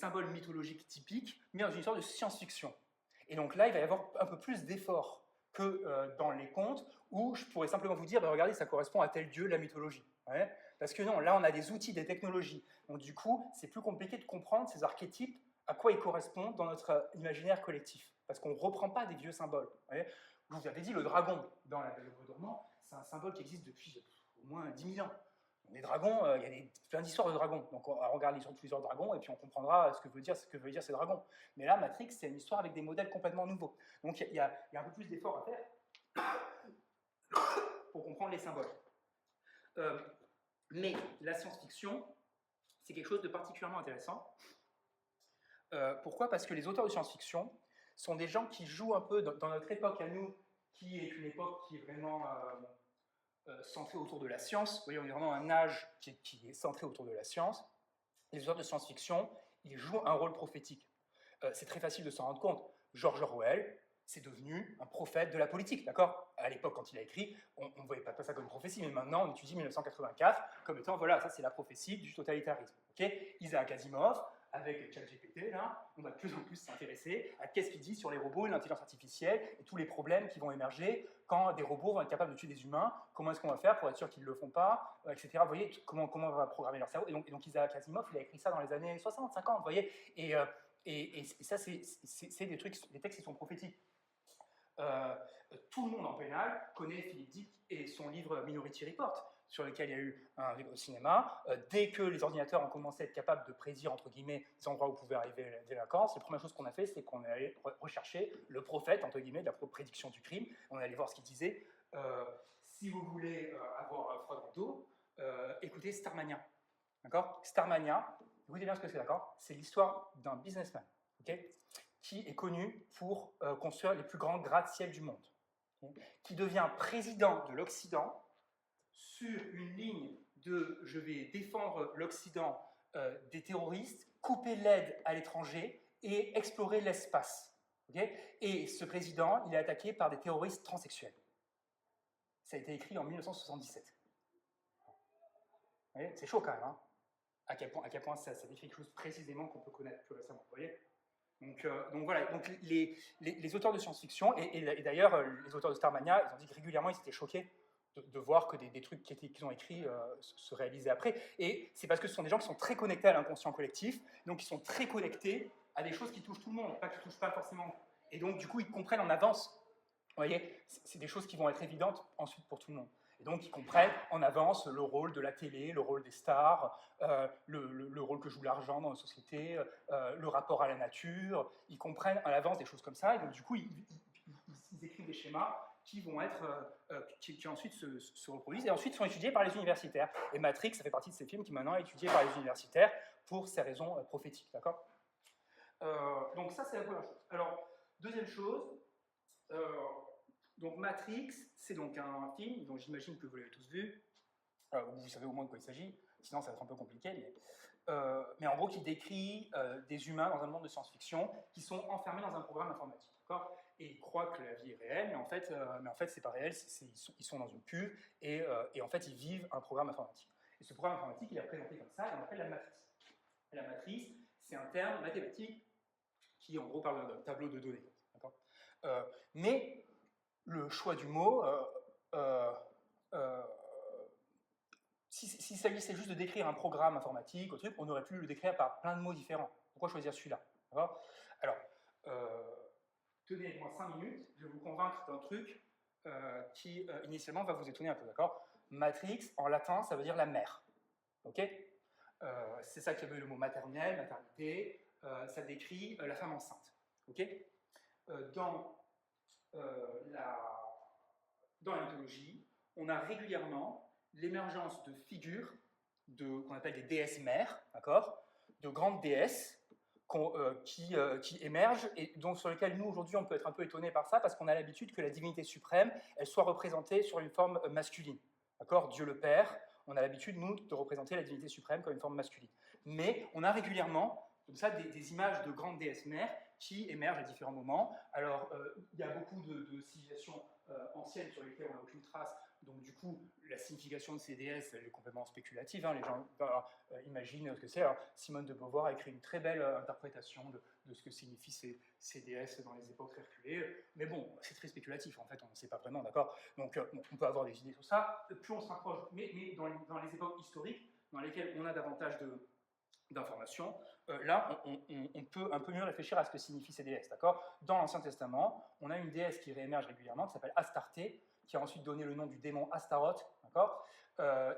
symboles mythologiques typiques, mais dans une histoire de science-fiction. Et donc là, il va y avoir un peu plus d'efforts que dans les contes, où je pourrais simplement vous dire, bah, regardez, ça correspond à tel dieu de la mythologie. Ouais, parce que non, là, on a des outils, des technologies. Donc du coup, c'est plus compliqué de comprendre ces archétypes, à quoi ils correspondent dans notre imaginaire collectif. Parce qu'on ne reprend pas des vieux symboles. Ouais. Je vous avais dit, le dragon, dans la Belle au Bois dormant, c'est un symbole qui existe depuis au moins 10 000 ans. Les dragons, il y a plein d'histoires de dragons. Donc on va regarder sur plusieurs dragons et puis on comprendra ce que veut dire ces dragons. Mais là, Matrix, c'est une histoire avec des modèles complètement nouveaux. Donc il y a un peu plus d'efforts à faire pour comprendre les symboles. Mais la science-fiction, c'est quelque chose de particulièrement intéressant. Pourquoi? Parce que les auteurs de science-fiction sont des gens qui jouent un peu dans notre époque à nous, qui est une époque qui est vraiment centrée autour de la science. Vous voyez, on est vraiment un âge qui est centré autour de la science. Les auteurs de science-fiction, ils jouent un rôle prophétique. C'est très facile de s'en rendre compte. George Orwell, c'est devenu un prophète de la politique, d'accord? À l'époque, quand il a écrit, on ne voyait pas ça comme une prophétie, mais maintenant, on étudie 1984 comme étant, voilà, ça c'est la prophétie du totalitarisme. Okay, Isaac Asimov, avec ChatGPT, là, on va de plus en plus s'intéresser à qu'est-ce qu'il dit sur les robots et l'intelligence artificielle et tous les problèmes qui vont émerger quand des robots vont être capables de tuer des humains, comment est-ce qu'on va faire pour être sûr qu'ils ne le font pas, etc. Vous voyez, comment on va programmer leur cerveau. Et donc Isaac Asimov, il a écrit ça dans les années 60, 50, vous voyez, et ça, c'est des trucs, des textes qui sont prophétiques. Tout le monde en pénal connaît Philippe Dick et son livre Minority Report, sur lequel il y a eu un livre au cinéma. Dès que les ordinateurs ont commencé à être capables de prédire, entre guillemets, les endroits où pouvaient arriver la délinquance, la première chose qu'on a fait, c'est qu'on est allé rechercher le prophète, entre guillemets, de la prédiction du crime. On est allé voir ce qu'il disait. Si vous voulez avoir froid dans le dos, écoutez Starmania. D'accord? Starmania, écoutez bien ce que c'est, d'accord? C'est l'histoire d'un businessman, okay, qui est connu pour construire les plus grands gratte-ciel du monde, okay, qui devient président de l'Occident sur une ligne de « je vais défendre l'Occident des terroristes, couper l'aide à l'étranger et explorer l'espace. Okay. » Et ce président, il est attaqué par des terroristes transsexuels. Ça a été écrit en 1977. C'est chaud quand même, hein, à quel point ça décrit quelque chose précisément qu'on peut connaître plus récemment. Vous voyez, donc voilà, donc les auteurs de science-fiction, et d'ailleurs les auteurs de Starmania, ils ont dit que régulièrement ils étaient choqués de voir que des trucs qu'ils ont écrits se réalisaient après. Et c'est parce que ce sont des gens qui sont très connectés à l'inconscient collectif, donc ils sont très connectés à des choses qui touchent tout le monde, pas qui ne touchent pas forcément. Et donc du coup ils comprennent en avance. Vous voyez, c'est des choses qui vont être évidentes ensuite pour tout le monde. Et donc, ils comprennent en avance le rôle de la télé, le rôle des stars, le rôle que joue l'argent dans la société, le rapport à la nature. Ils comprennent en avance des choses comme ça. Et donc, du coup, ils écrivent des schémas qui vont être, qui ensuite se reproduisent et ensuite sont étudiés par les universitaires. Et Matrix, ça fait partie de ces films qui maintenant est étudié par les universitaires pour ces raisons prophétiques. D'accord? Donc, ça, c'est la première chose. Alors, deuxième chose. Donc Matrix, c'est donc un film dont j'imagine que vous l'avez tous vu, vous savez au moins de quoi il s'agit, sinon ça va être un peu compliqué, mais en gros qui décrit des humains dans un monde de science-fiction qui sont enfermés dans un programme informatique, d'accord? Et ils croient que la vie est réelle, mais en fait c'est pas réel, ils sont dans une cuve et en fait ils vivent un programme informatique. Et ce programme informatique, il est présenté comme ça, et on appelle la matrice. Et la matrice, c'est un terme mathématique qui en gros parle d'un tableau de données, d'accord? Mais le choix du mot, s'il s'agissait juste de décrire un programme informatique, au truc, on aurait pu le décrire par plein de mots différents. Pourquoi choisir celui-là? Alors, tenez-moi 5 minutes, je vais vous convaincre d'un truc qui, initialement, va vous étonner un peu, d'accord? Matrix, en latin, ça veut dire la mère. Ok? C'est ça qui avait le mot maternelle, maternité, ça décrit la femme enceinte. Ok? Dans la mythologie, on a régulièrement l'émergence de figures qu'on appelle des déesses mères, d'accord, de grandes déesses qui émergent et donc sur lesquelles nous aujourd'hui on peut être un peu étonné par ça parce qu'on a l'habitude que la divinité suprême elle soit représentée sur une forme masculine, d'accord, Dieu le Père, on a l'habitude nous de représenter la divinité suprême comme une forme masculine, mais on a régulièrement comme ça des images de grandes déesses mères qui émergent à différents moments. Alors, il y a beaucoup de civilisations anciennes sur lesquelles on n'a aucune trace. Donc du coup, la signification de ces déesses, elle est complètement spéculative. Hein. Les gens imaginent ce que c'est. Alors, Simone de Beauvoir a écrit une très belle interprétation de ce que signifient ces déesses dans les époques reculées. Mais bon, c'est très spéculatif. En fait, on ne sait pas vraiment, d'accord. Donc bon, on peut avoir des idées sur ça. Plus on se rapproche, mais dans les époques historiques, dans lesquelles on a davantage d'informations, là, on peut un peu mieux réfléchir à ce que signifient ces déesses, d'accord. Dans l'Ancien Testament, on a une déesse qui réémerge régulièrement, qui s'appelle Astarté, qui a ensuite donné le nom du démon Astaroth, d'accord,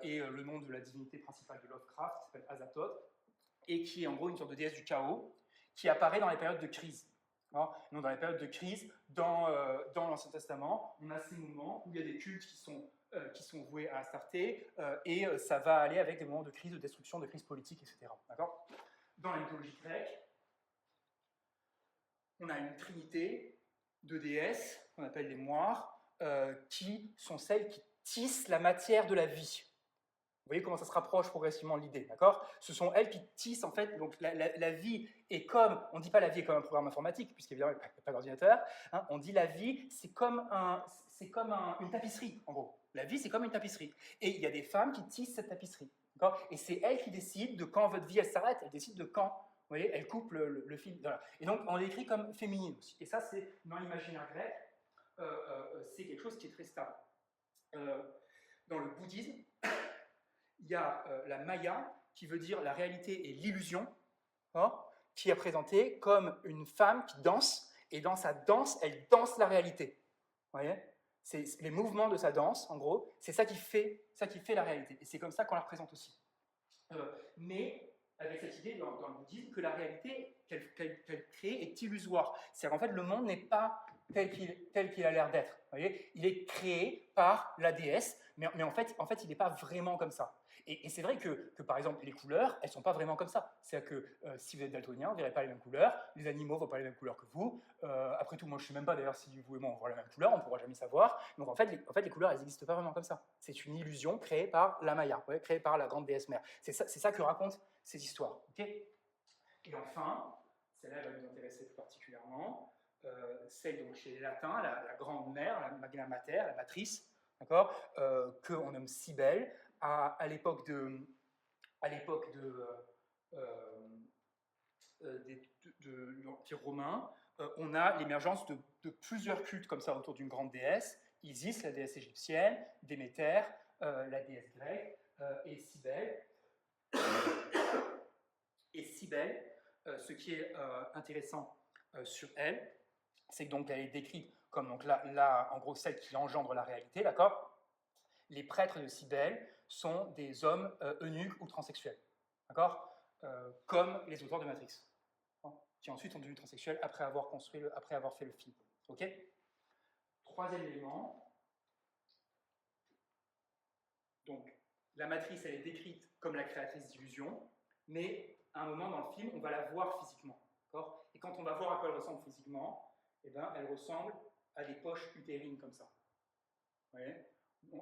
et le nom de la divinité principale de Lovecraft, qui s'appelle Azathoth, et qui est en gros une sorte de déesse du chaos, qui apparaît dans les périodes de crise. Donc dans les périodes de crise, dans l'Ancien Testament, on a ces moments où il y a des cultes qui sont voués à Astarté, et ça va aller avec des moments de crise, de destruction, de crise politique, etc. D'accord ? Dans la mythologie grecque, on a une trinité de déesses, qu'on appelle les moires, qui sont celles qui tissent la matière de la vie. Vous voyez comment ça se rapproche progressivement de l'idée, d'accord ? Ce sont elles qui tissent, en fait, donc la vie est comme, on ne dit pas la vie est comme un programme informatique, puisqu'évidemment, il n'y a pas d'ordinateur, hein, on dit la vie, c'est comme une tapisserie, en gros. La vie, c'est comme une tapisserie. Et il y a des femmes qui tissent cette tapisserie, d'accord ? Et c'est elles qui décident de quand votre vie, elle s'arrête, elles décident de quand, vous voyez, elles coupent le fil. Voilà. Et donc, on l'écrit comme féminine aussi. Et ça, c'est, dans l'imaginaire grec, c'est quelque chose qui est très stable. Dans le bouddhisme, il y a la Maya, qui veut dire la réalité et l'illusion, hein, qui est présentée comme une femme qui danse, et dans sa danse, elle danse la réalité. Vous voyez ? C'est les mouvements de sa danse, en gros, c'est ça qui fait la réalité. Et c'est comme ça qu'on la représente aussi. Mais avec cette idée dans le bouddhisme que la réalité qu'elle crée est illusoire. C'est-à-dire qu'en fait, le monde n'est pas tel qu'il a l'air d'être. Vous voyez ? Il est créé par la déesse, mais en fait, il n'est pas vraiment comme ça. Et c'est vrai que, par exemple, les couleurs, elles ne sont pas vraiment comme ça. C'est-à-dire que si vous êtes daltonien, vous ne verrez pas les mêmes couleurs, les animaux ne voient pas les mêmes couleurs que vous. Après tout, moi je ne sais même pas d'ailleurs si vous et moi on voit la même couleur, on ne pourra jamais savoir. Donc en fait, les couleurs, elles n'existent pas vraiment comme ça. C'est une illusion créée par la Maya, ouais, créée par la grande déesse mère. C'est ça que racontent ces histoires. Okay ? Et enfin, celle-là va nous intéresser plus particulièrement, celle donc chez les latins, la grande mère, la magna mater, la matrice, d'accord, qu'on nomme Cybèle. À l'époque de l'Empire romain, on a l'émergence de plusieurs cultes comme ça autour d'une grande déesse, Isis, la déesse égyptienne, Déméter, la déesse grecque, et Cybèle. Et Cybèle, ce qui est intéressant sur elle, c'est que donc elle est décrite comme donc là, en gros, celle qui engendre la réalité, d'accord ? Les prêtres de Cybèle sont des hommes eunuques ou transsexuels, d'accord, comme les auteurs de Matrix, hein, qui ensuite sont devenus transsexuels après avoir fait le film. Ok ? Troisième élément. Donc, la Matrice, elle est décrite comme la créatrice d'illusions, mais à un moment dans le film, on va la voir physiquement, d'accord ? Et quand on va voir à quoi elle ressemble physiquement, eh ben, elle ressemble à des poches utérines comme ça. Vous voyez ?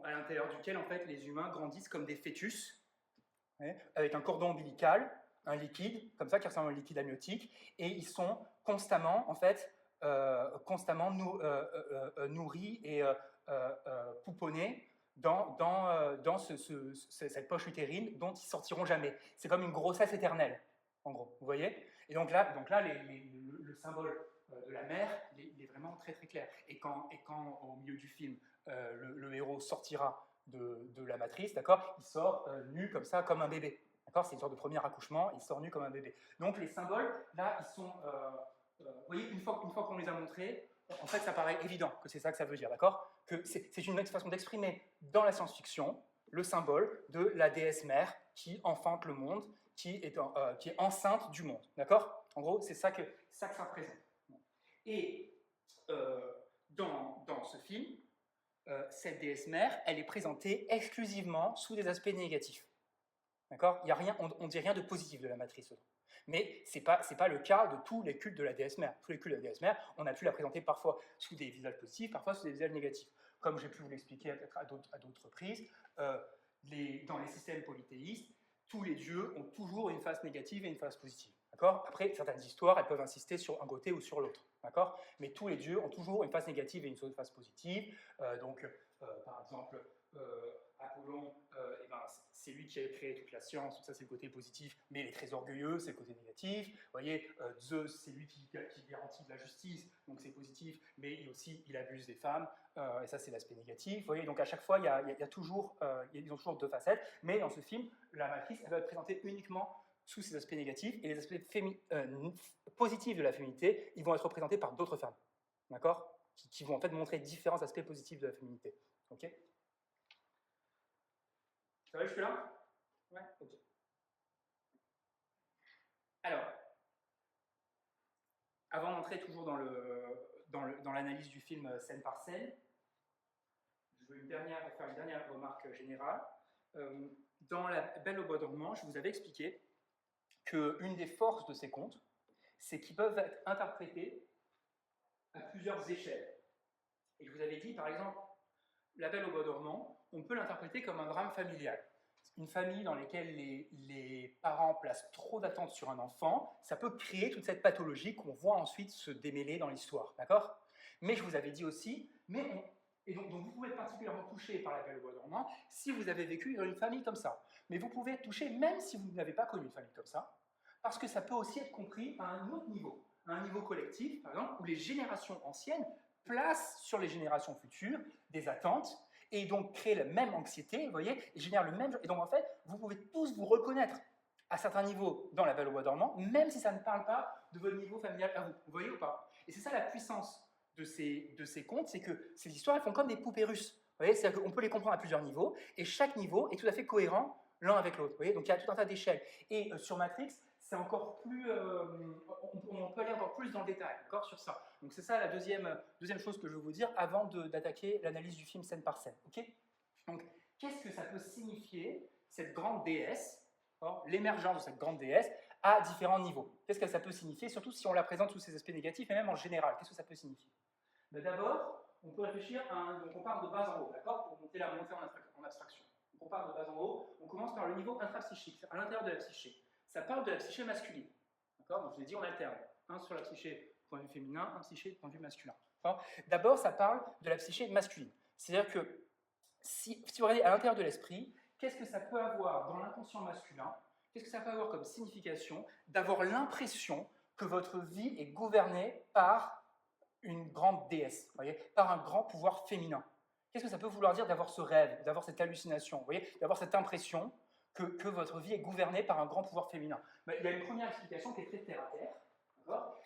À l'intérieur duquel en fait les humains grandissent comme des fœtus, avec un cordon ombilical, un liquide comme ça qui ressemble à un liquide amniotique, et ils sont constamment en fait nourris et pouponnés dans cette poche utérine dont ils sortiront jamais. C'est comme une grossesse éternelle, en gros. Vous voyez ? Et donc là le symbole de la mère, il est vraiment très très clair. Et quand au milieu du film, le héros sortira de la matrice, d'accord, il sort nu comme ça, comme un bébé. D'accord, c'est une sorte de premier accouchement, il sort nu comme un bébé. Donc les symboles, là, ils sont... vous voyez, une fois qu'on les a montrés, en fait, ça paraît évident que c'est ça que ça veut dire, d'accord ? Que c'est une façon d'exprimer dans la science-fiction le symbole de la déesse mère qui enfante le monde, qui est enceinte du monde, d'accord ? En gros, c'est ça que ça représente. Et dans ce film, cette déesse mère, elle est présentée exclusivement sous des aspects négatifs. D'accord ? Il y a rien, on ne dit rien de positif de la matrice. Mais ce n'est pas le cas de tous les cultes de la déesse mère. Tous les cultes de la déesse mère, on a pu la présenter parfois sous des visages positifs, parfois sous des visages négatifs. Comme j'ai pu vous l'expliquer à d'autres reprises, dans les systèmes polythéistes, tous les dieux ont toujours une face négative et une face positive. D'accord? Après, certaines histoires, elles peuvent insister sur un côté ou sur l'autre. D'accord? Mais tous les dieux ont toujours une face négative et une face positive. Par exemple, Apollon, eh ben, c'est lui qui a créé toute la science, donc ça c'est le côté positif, mais il est très orgueilleux, c'est le côté négatif. Vous voyez, Zeus, c'est lui qui garantit de la justice, donc c'est positif, mais il abuse des femmes, et ça c'est l'aspect négatif. Vous voyez, donc à chaque fois, ils ont toujours deux facettes, mais dans ce film, la matrice, elle va être présentée uniquement sous ces aspects négatifs, et les aspects positifs de la féminité, ils vont être représentés par d'autres femmes, d'accord, qui vont en fait montrer différents aspects positifs de la féminité. Ok? Ça va jusque-là? Ouais, ok. Alors, avant d'entrer toujours dans l'analyse du film scène par scène, je veux faire une dernière remarque générale. Dans La Belle au bois dormant, je vous avais expliqué qu'une des forces de ces contes, c'est qu'ils peuvent être interprétés à plusieurs échelles. Et je vous avais dit, par exemple, La Belle au bois dormant, on peut l'interpréter comme un drame familial. Une famille dans laquelle les parents placent trop d'attentes sur un enfant, ça peut créer toute cette pathologie qu'on voit ensuite se démêler dans l'histoire, d'accord? Mais je vous avais dit aussi, donc vous pouvez être particulièrement touché par La Belle au bois dormant si vous avez vécu dans une famille comme ça. Mais vous pouvez être touché même si vous n'avez pas connu une famille comme ça, parce que ça peut aussi être compris à un autre niveau, à un niveau collectif, par exemple, où les générations anciennes placent sur les générations futures des attentes et donc créer la même anxiété, vous voyez, et génère le même... Et donc en fait, vous pouvez tous vous reconnaître à certains niveaux dans La Belle au bois dormant, même si ça ne parle pas de votre niveau familial à vous. Vous voyez ou pas? Et c'est ça la puissance de ces contes, c'est que ces histoires, elles font comme des poupées russes. Vous voyez, c'est-à-dire qu'on peut les comprendre à plusieurs niveaux, et chaque niveau est tout à fait cohérent l'un avec l'autre. Vous voyez, donc il y a tout un tas d'échelles. Et sur Matrix, c'est encore plus, on peut aller encore plus dans le détail, d'accord, sur ça. Donc c'est ça la deuxième chose que je veux vous dire avant d'attaquer l'analyse du film scène par scène, ok? Donc qu'est-ce que ça peut signifier, cette grande déesse, l'émergence de cette grande déesse à différents niveaux? Qu'est-ce que ça peut signifier, surtout si on la présente sous ses aspects négatifs, et même en général, qu'est-ce que ça peut signifier? D'abord, on peut réfléchir donc on part de bas en haut, d'accord, pour monter en abstraction. Donc on part de bas en haut, on commence par le niveau intrapsychique, à l'intérieur de la psyché. Ça parle de la psyché masculine. D'accord? Donc je vous ai dit, on alterne. Un sur la psyché point de vue féminin, un psyché point de vue masculin. D'abord, ça parle de la psyché masculine. C'est-à-dire que si vous regardez à l'intérieur de l'esprit, qu'est-ce que ça peut avoir dans l'inconscient masculin? Qu'est-ce que ça peut avoir comme signification d'avoir l'impression que votre vie est gouvernée par une grande déesse, voyez, par un grand pouvoir féminin? Qu'est-ce que ça peut vouloir dire d'avoir ce rêve, d'avoir cette hallucination, voyez, d'avoir cette impression que votre vie est gouvernée par un grand pouvoir féminin? Il y a une première explication qui est très terre à terre.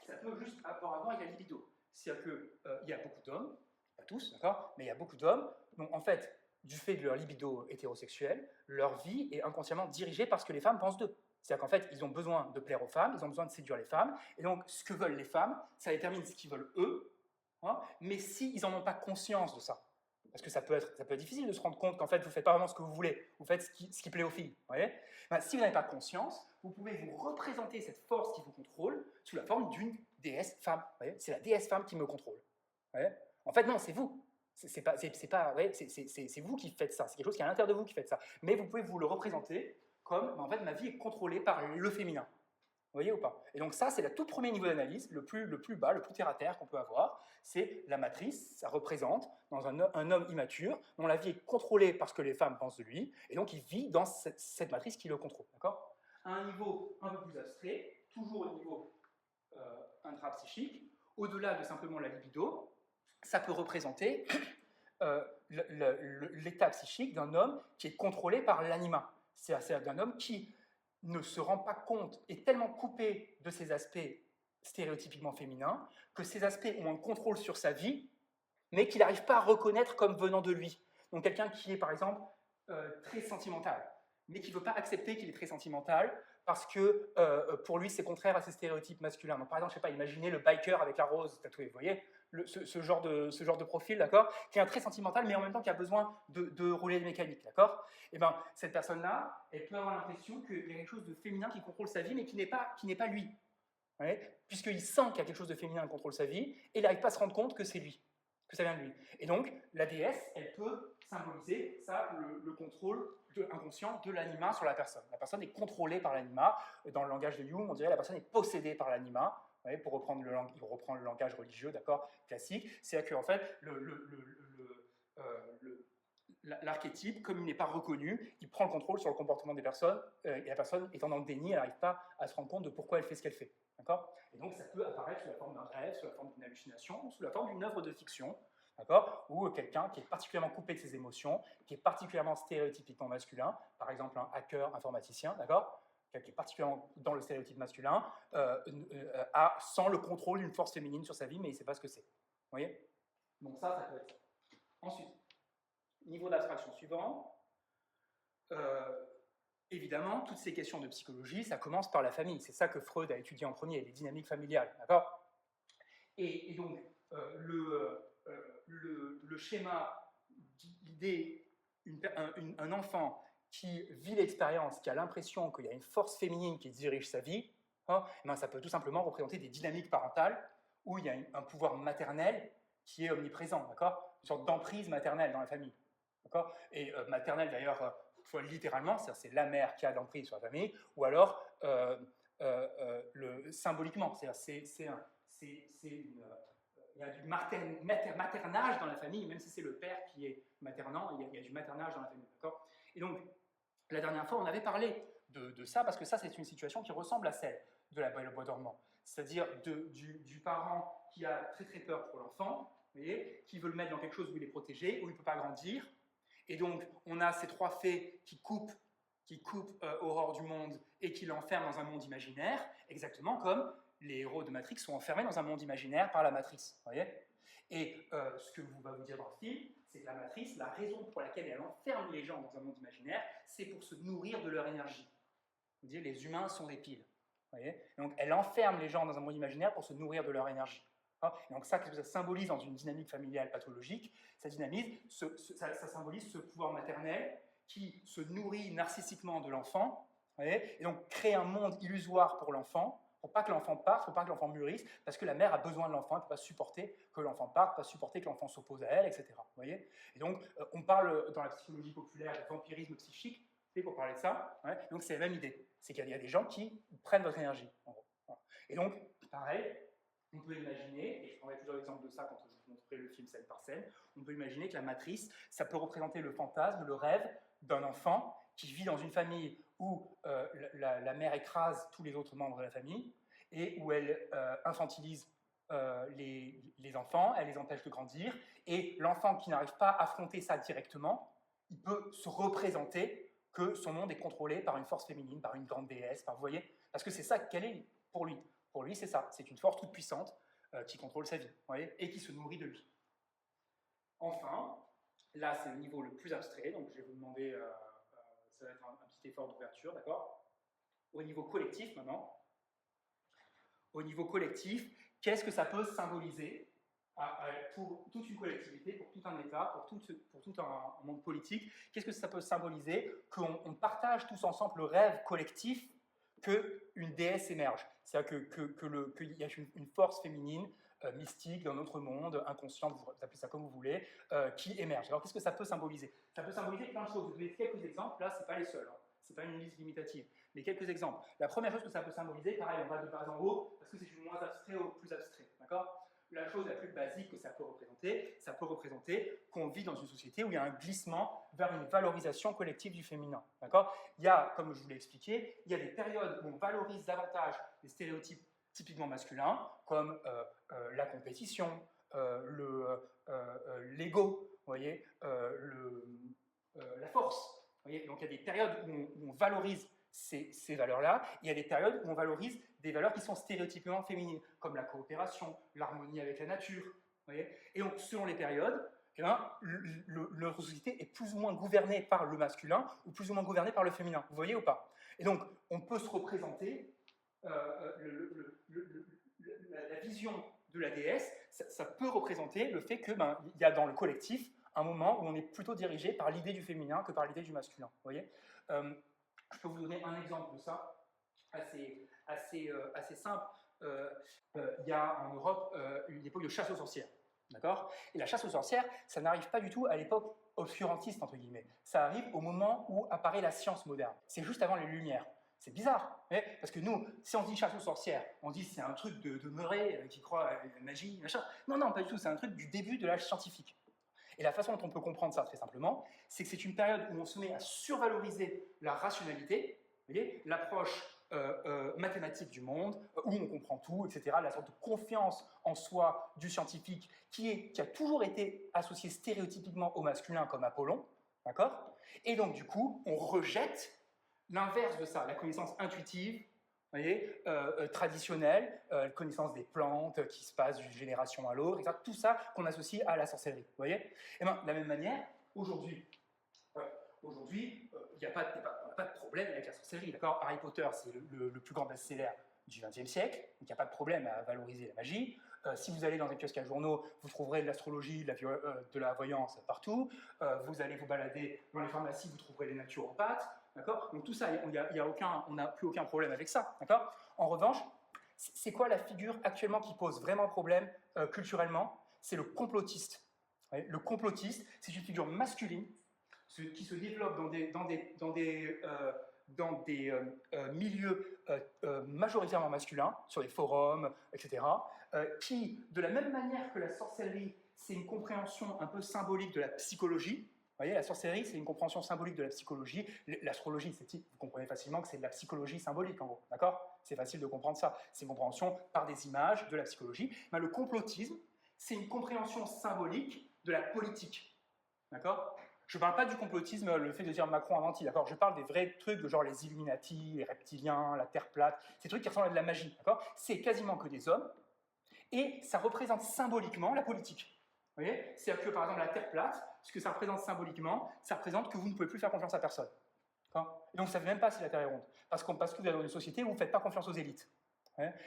Ça peut juste avoir avec la libido. C'est-à-dire qu'il y a beaucoup d'hommes, pas tous, d'accord, mais il y a beaucoup d'hommes, donc en fait, du fait de leur libido hétérosexuelle, leur vie est inconsciemment dirigée par ce que les femmes pensent d'eux. C'est-à-dire qu'en fait, ils ont besoin de plaire aux femmes, ils ont besoin de séduire les femmes, et donc ce que veulent les femmes, ça détermine ce qu'ils veulent eux, mais s'ils n'en ont pas conscience de ça, parce que ça peut être difficile de se rendre compte qu'en fait, vous ne faites pas vraiment ce que vous voulez, vous faites ce qui plaît aux filles. Voyez, si vous n'avez pas conscience, vous pouvez vous représenter cette force qui vous contrôle sous la forme d'une déesse femme. C'est la déesse femme qui me contrôle. Voyez, en fait, non, c'est vous. C'est vous qui faites ça. C'est quelque chose qui est à l'intérieur de vous qui faites ça. Mais vous pouvez vous le représenter comme, en fait, ma vie est contrôlée par le féminin. Vous voyez ou pas? Et donc ça, c'est le tout premier niveau d'analyse, le plus bas, le plus terre-à-terre qu'on peut avoir. C'est la matrice, ça représente dans un homme immature dont la vie est contrôlée par ce que les femmes pensent de lui, et donc il vit dans cette matrice qui le contrôle. D'accord? À un niveau un peu plus abstrait, toujours au niveau intrapsychique, au-delà de simplement la libido, ça peut représenter l'état psychique d'un homme qui est contrôlé par l'anima. C'est-à-dire d'un homme qui ne se rend pas compte, est tellement coupé de ces aspects stéréotypiquement féminins, que ces aspects ont un contrôle sur sa vie, mais qu'il n'arrive pas à reconnaître comme venant de lui. Donc quelqu'un qui est par exemple très sentimental, mais qui ne veut pas accepter qu'il est très sentimental, parce que pour lui c'est contraire à ses stéréotypes masculins. Donc par exemple, je ne sais pas, imaginez le biker avec la rose tatouée, vous voyez, ce genre de profil, d'accord, qui est un très sentimental, mais en même temps qui a besoin de rouler de mécanique, d'accord. Et bien, cette personne-là, elle peut avoir l'impression qu'il y a quelque chose de féminin qui contrôle sa vie, mais qui n'est pas lui. Ouais, puisqu'il sent qu'il y a quelque chose de féminin qui contrôle sa vie, et il n'arrive pas à se rendre compte que c'est lui. que ça vient de lui. Et donc, la déesse, elle peut symboliser ça, le contrôle inconscient de l'anima sur la personne. La personne est contrôlée par l'anima. Dans le langage de Jung, on dirait que la personne est possédée par l'anima. Pour reprendre le langage religieux, d'accord, classique. C'est-à-dire qu'en fait, l'archétype, comme il n'est pas reconnu, il prend le contrôle sur le comportement des personnes, et la personne étant dans le déni, elle n'arrive pas à se rendre compte de pourquoi elle fait ce qu'elle fait. D'accord ? Et donc ça peut apparaître sous la forme d'un rêve, sous la forme d'une hallucination, ou sous la forme d'une œuvre de fiction, d'accord ? Ou quelqu'un qui est particulièrement coupé de ses émotions, qui est particulièrement stéréotypiquement masculin, par exemple un hacker informaticien, d'accord ? Qui est particulièrement dans le stéréotype masculin, sans le contrôle d'une force féminine sur sa vie, mais il ne sait pas ce que c'est. Vous voyez ? Donc ça peut être ça. Ensuite, niveau d'abstraction suivant, évidemment, toutes ces questions de psychologie, ça commence par la famille. C'est ça que Freud a étudié en premier, les dynamiques familiales. D'accord ? Et donc, le schéma, l'idée, un enfant qui vit l'expérience, qui a l'impression qu'il y a une force féminine qui dirige sa vie, ça peut tout simplement représenter des dynamiques parentales où il y a un pouvoir maternel qui est omniprésent, d'accord ? Une sorte d'emprise maternelle dans la famille. D'accord ? Et maternelle, d'ailleurs, littéralement, c'est la mère qui a l'emprise sur la famille, ou alors symboliquement, il y a du maternage dans la famille, même si c'est le père qui est maternant, il y a du maternage dans la famille. D'accord ? Et donc, la dernière fois, on avait parlé de ça, parce que ça, c'est une situation qui ressemble à celle de la Belle au bois dormant. C'est-à-dire du parent qui a très très peur pour l'enfant, qui veut le mettre dans quelque chose où il est protégé, où il ne peut pas grandir. Et donc, on a ces trois fées qui coupent Aurore du monde et qui l'enferment dans un monde imaginaire, exactement comme les héros de Matrix sont enfermés dans un monde imaginaire par la matrice. Voyez ? Et ce que va vous dire dans le film, c'est que la matrice, la raison pour laquelle elle enferme les gens dans un monde imaginaire, c'est pour se nourrir de leur énergie. Vous voyez, les humains sont des piles. Voyez ? Donc, elle enferme les gens dans un monde imaginaire pour se nourrir de leur énergie. Et donc ça, qu'est-ce que ça symbolise dans une dynamique familiale pathologique ? Ça symbolise ce pouvoir maternel qui se nourrit narcissiquement de l'enfant, et donc crée un monde illusoire pour l'enfant, pour pas que l'enfant parte, pour pas que l'enfant mûrisse, parce que la mère a besoin de l'enfant, elle ne peut pas supporter que l'enfant parte, pas supporter que l'enfant s'oppose à elle, etc. Vous voyez ? Et donc, on parle dans la psychologie populaire de vampirisme psychique, pour parler de ça. Donc c'est la même idée, c'est qu'il y a des gens qui prennent votre énergie, en gros. Et donc, pareil, on peut imaginer, et je prendrai plusieurs exemples de ça quand je vous montrerai le film scène par scène, on peut imaginer que la matrice, ça peut représenter le fantasme, le rêve d'un enfant qui vit dans une famille où la mère écrase tous les autres membres de la famille et où elle infantilise les enfants, elle les empêche de grandir, et l'enfant qui n'arrive pas à affronter ça directement, il peut se représenter que son monde est contrôlé par une force féminine, par une grande déesse, vous voyez ? Parce que c'est ça qu'elle est pour lui. Pour lui, c'est ça, c'est une force toute puissante qui contrôle sa vie, vous voyez, et qui se nourrit de lui. Enfin, là, c'est le niveau le plus abstrait, donc je vais vous demander, ça va être un petit effort d'ouverture, d'accord ? Au niveau collectif, maintenant, au niveau collectif, qu'est-ce que ça peut symboliser pour toute une collectivité, pour tout un État, pour tout un monde politique? Qu'est-ce que ça peut symboliser qu'on partage tous ensemble le rêve collectif qu'une déesse émerge? C'est-à-dire qu'il y a une force féminine mystique dans notre monde, inconscient, vous appelez ça comme vous voulez, qui émerge. Alors qu'est-ce que ça peut symboliser? Ça peut symboliser plein de choses. Vous avez quelques exemples, là, ce n'est pas les seuls. Ce n'est pas une liste limitative, mais quelques exemples. La première chose que ça peut symboliser, pareil, on va de bas en haut, parce que c'est du moins abstrait au plus abstrait, d'accord ? La chose la plus basique que ça peut représenter qu'on vit dans une société où il y a un glissement vers une valorisation collective du féminin, d'accord ? Il y a, comme je vous l'ai expliqué, il y a des périodes où on valorise davantage les stéréotypes typiquement masculins, comme la compétition, l'ego, vous voyez, la force. Vous voyez, donc il y a des périodes où on valorise ces valeurs-là, il y a des périodes où on valorise des valeurs qui sont stéréotypiquement féminines, comme la coopération, l'harmonie avec la nature. Vous voyez, et donc selon les périodes, notre société est plus ou moins gouvernée par le masculin ou plus ou moins gouvernée par le féminin. Vous voyez ou pas? Et donc on peut se représenter la vision de la déesse, ça peut représenter le fait qu'il y a dans le collectif un moment où on est plutôt dirigé par l'idée du féminin que par l'idée du masculin. Vous voyez, je peux vous donner un exemple de ça, assez simple. Il y a en Europe une époque de chasse aux sorcières. D'accord? Et la chasse aux sorcières, ça n'arrive pas du tout à l'époque obscurantiste, entre guillemets. Ça arrive au moment où apparaît la science moderne. C'est juste avant les Lumières. C'est bizarre, parce que nous, si on dit chasse aux sorcières, on dit c'est un truc de Murray qui croit à la magie, machin. Non, non, pas du tout, c'est un truc du début de l'âge scientifique. Et la façon dont on peut comprendre ça, très simplement, c'est que c'est une période où on se met à survaloriser la rationalité, l'approche mathématique du monde, où on comprend tout, etc., la sorte de confiance en soi du scientifique qui a toujours été associée stéréotypiquement au masculin comme Apollon, d'accord? Et donc, du coup, on rejette l'inverse de ça, la connaissance intuitive, traditionnelle, connaissance des plantes qui se passent d'une génération à l'autre, etc. Tout ça qu'on associe à la sorcellerie. Vous voyez? Et bien, de la même manière, aujourd'hui, il n'y a pas de problème avec la sorcellerie. D'accord? Harry Potter, c'est le plus grand best-seller du XXe siècle, donc il n'y a pas de problème à valoriser la magie. Si vous allez dans un kiosque à journaux, vous trouverez de l'astrologie, de la voyance partout. Vous allez vous balader dans les pharmacies, vous trouverez les naturopathes. D'accord? Donc tout ça, on n'a plus aucun problème avec ça. D'accord? En revanche, c'est quoi la figure actuellement qui pose vraiment problème culturellement? C'est le complotiste. Ouais, le complotiste, c'est une figure masculine qui se développe dans des milieux majoritairement masculins, sur les forums, etc., qui, de la même manière que la sorcellerie, c'est une compréhension un peu symbolique de la psychologie. Vous voyez, la sorcellerie, c'est une compréhension symbolique de la psychologie. L'astrologie, vous comprenez facilement que c'est de la psychologie symbolique, en gros, d'accord? C'est facile de comprendre ça. C'est une compréhension par des images de la psychologie. Mais le complotisme, c'est une compréhension symbolique de la politique, d'accord? Je ne parle pas du complotisme, le fait de dire Macron a menti, d'accord? Je parle des vrais trucs de genre les Illuminati, les reptiliens, la Terre plate, ces trucs qui ressemblent à de la magie, d'accord? C'est quasiment que des hommes, et ça représente symboliquement la politique. Vous voyez? C'est-à-dire que, par exemple, la Terre plate, ce que ça représente symboliquement, ça représente que vous ne pouvez plus faire confiance à personne. Et donc, ça ne fait même pas si la Terre est ronde, parce que vous êtes dans une société où vous ne faites pas confiance aux élites.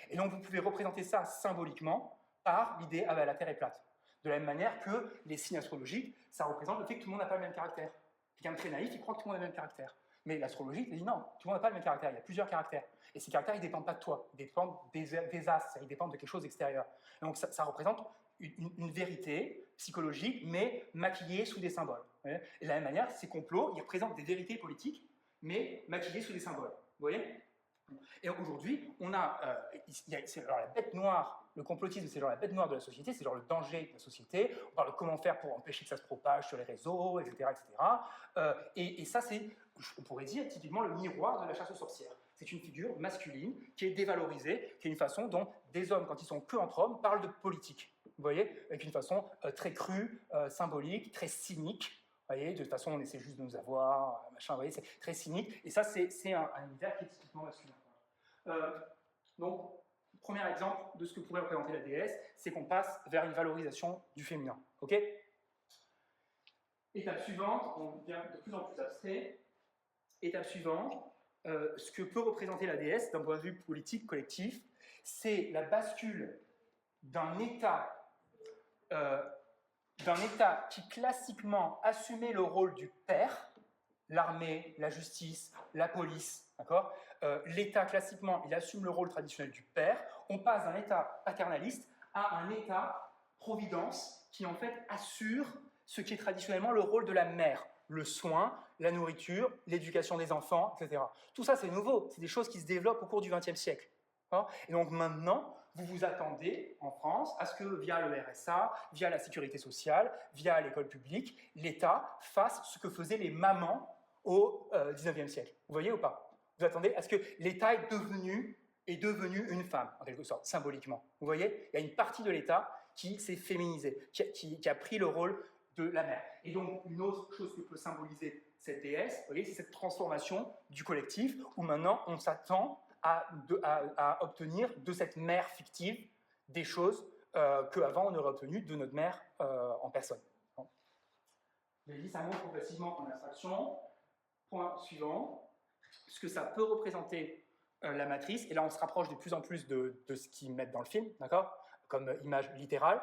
Et donc, vous pouvez représenter ça symboliquement par l'idée « ah ben, la Terre est plate ». De la même manière que les signes astrologiques, ça représente le fait que tout le monde n'a pas le même caractère. Quelqu'un de très naïf, il croit que tout le monde a le même caractère. Mais l'astrologie, il dit non, tout le monde n'a pas le même caractère, il y a plusieurs caractères. Et ces caractères, ils ne dépendent pas de toi, ils dépendent des astres, ils dépendent de quelque chose d'extérieur. Donc ça représente une vérité psychologique, mais maquillée sous des symboles. Et de la même manière, ces complots, ils représentent des vérités politiques, mais maquillées sous des symboles. Vous voyez? Et aujourd'hui, c'est alors la bête noire, le complotisme, c'est genre la bête noire de la société, c'est genre le danger de la société. On parle de comment faire pour empêcher que ça se propage sur les réseaux, etc. etc. Et ça, c'est, on pourrait dire, typiquement le miroir de la chasse aux sorcières. C'est une figure masculine qui est dévalorisée, qui est une façon dont des hommes, quand ils sont que entre hommes, parlent de politique. Vous voyez? Avec une façon très crue, symbolique, très cynique. Vous voyez, de toute façon, on essaie juste de nous avoir, machin, vous voyez, c'est très cynique. Et ça, c'est un univers qui est typiquement masculin. Donc, premier exemple de ce que pourrait représenter la déesse, c'est qu'on passe vers une valorisation du féminin. Ok? Étape suivante, on devient de plus en plus abstrait. Étape suivante, ce que peut représenter la déesse d'un point de vue politique collectif, c'est la bascule d'un État qui classiquement assumait le rôle du père, l'armée, la justice, la police, d'accord? L'État, classiquement, il assume le rôle traditionnel du père. On passe d'un État paternaliste à un État-providence qui, en fait, assure ce qui est traditionnellement le rôle de la mère. Le soin, la nourriture, l'éducation des enfants, etc. Tout ça, c'est nouveau. C'est des choses qui se développent au cours du XXe siècle. Et donc maintenant, vous vous attendez, en France, à ce que, via le RSA, via la sécurité sociale, via l'école publique, l'État fasse ce que faisaient les mamans au XIXe siècle. Vous voyez ou pas? Vous attendez à ce que l'État est devenu une femme, en quelque sorte, symboliquement. Vous voyez? Il y a une partie de l'État qui s'est féminisée, qui a pris le rôle de la mère. Et donc, une autre chose que peut symboliser cette déesse, vous voyez, c'est cette transformation du collectif, où maintenant, on s'attend à obtenir de cette mère fictive des choses qu'avant on aurait obtenues de notre mère en personne. Je dis, ça montre progressivement en abstraction. Point suivant, ce que ça peut représenter la matrice, et là on se rapproche de plus en plus de ce qu'ils mettent dans le film, d'accord, comme image littérale.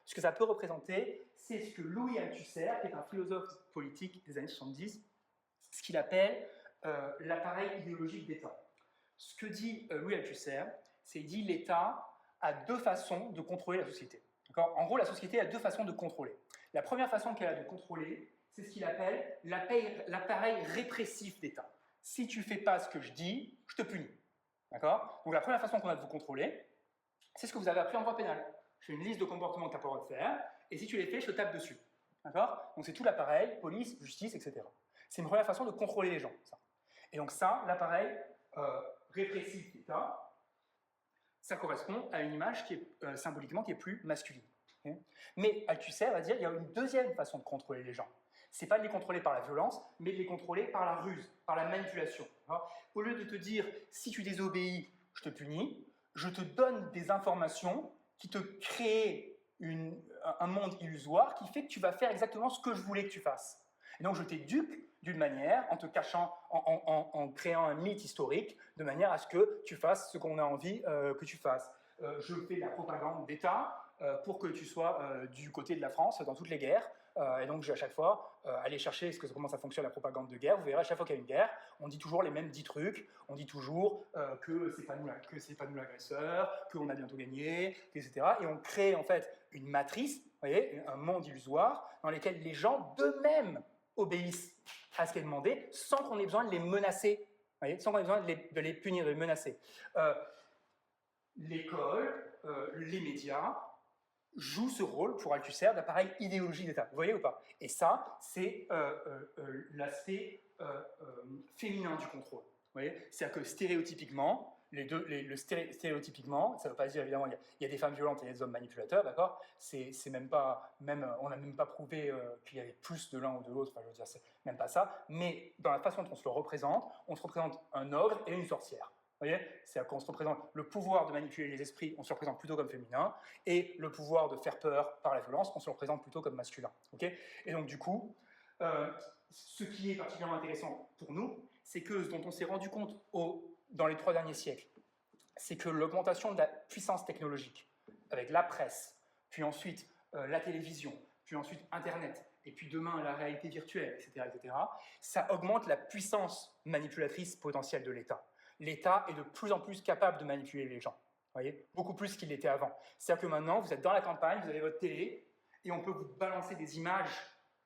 Ce que ça peut représenter, c'est ce que Louis Althusser, qui est un philosophe politique des années 70, ce qu'il appelle l'appareil idéologique d'État. Ce que dit Louis Althusser, c'est qu'il dit l'État a deux façons de contrôler la société. En gros, la société a deux façons de contrôler. La première façon qu'elle a de contrôler, c'est ce qu'il appelle l'appareil répressif d'État. Si tu ne fais pas ce que je dis, je te punis. D'accord? Donc la première façon qu'on a de vous contrôler, c'est ce que vous avez appris en droit pénal. Je fais une liste de comportements que tu n'as pas le droit de faire, et si tu les fais, je te tape dessus. D'accord? Donc c'est tout l'appareil, police, justice, etc. C'est une première façon de contrôler les gens. Ça. Et donc ça, l'appareil répressif d'État, ça correspond à une image qui est symboliquement qui est plus masculine. Okay? Mais Althusser va dire qu'il y a une deuxième façon de contrôler les gens. Ce n'est pas de les contrôler par la violence, mais de les contrôler par la ruse, par la manipulation. Au lieu de te dire, si tu désobéis, je te punis, je te donne des informations qui te créent un monde illusoire qui fait que tu vas faire exactement ce que je voulais que tu fasses. Et donc je t'éduque d'une manière, en te cachant, en créant un mythe historique, de manière à ce que tu fasses ce qu'on a envie que tu fasses. Je fais de la propagande d'État pour que tu sois du côté de la France dans toutes les guerres. Et donc, je vais à chaque fois aller chercher comment ça fonctionne la propagande de guerre. Vous verrez, à chaque fois qu'il y a une guerre, on dit toujours les mêmes 10 trucs. On dit toujours que c'est pas nous l'agresseur, qu'on a bientôt gagné, etc. Et on crée en fait une matrice, vous voyez, un monde illusoire dans lequel les gens d'eux-mêmes obéissent à ce qui est demandé sans qu'on ait besoin de les menacer, vous voyez, sans qu'on ait besoin de les punir, de les menacer. L'école, les médias, joue ce rôle pour Althusser d'appareil idéologie d'État. Vous voyez ou pas? Et ça, c'est l'aspect féminin du contrôle. Vous voyez? C'est-à-dire que stéréotypiquement, stéréotypiquement, ça ne veut pas dire évidemment il y a des femmes violentes et des hommes manipulateurs, d'accord? C'est même pas, on n'a même pas prouvé qu'il y avait plus de l'un ou de l'autre. Enfin, je veux dire, c'est même pas ça. Mais dans la façon dont on se le représente, on se représente un ogre et une sorcière. Vous voyez? C'est-à-dire qu'on se représente le pouvoir de manipuler les esprits, on se le représente plutôt comme féminin, et le pouvoir de faire peur par la violence, on se le représente plutôt comme masculin. Okay? Et donc du coup, ce qui est particulièrement intéressant pour nous, c'est que ce dont on s'est rendu compte dans les 3 derniers siècles, c'est que l'augmentation de la puissance technologique, avec la presse, puis ensuite la télévision, puis ensuite Internet, et puis demain la réalité virtuelle, etc., ça augmente la puissance manipulatrice potentielle de l'État. L'État est de plus en plus capable de manipuler les gens, vous voyez, beaucoup plus qu'il l'était avant. C'est-à-dire que maintenant, vous êtes dans la campagne, vous avez votre télé, et on peut vous balancer des images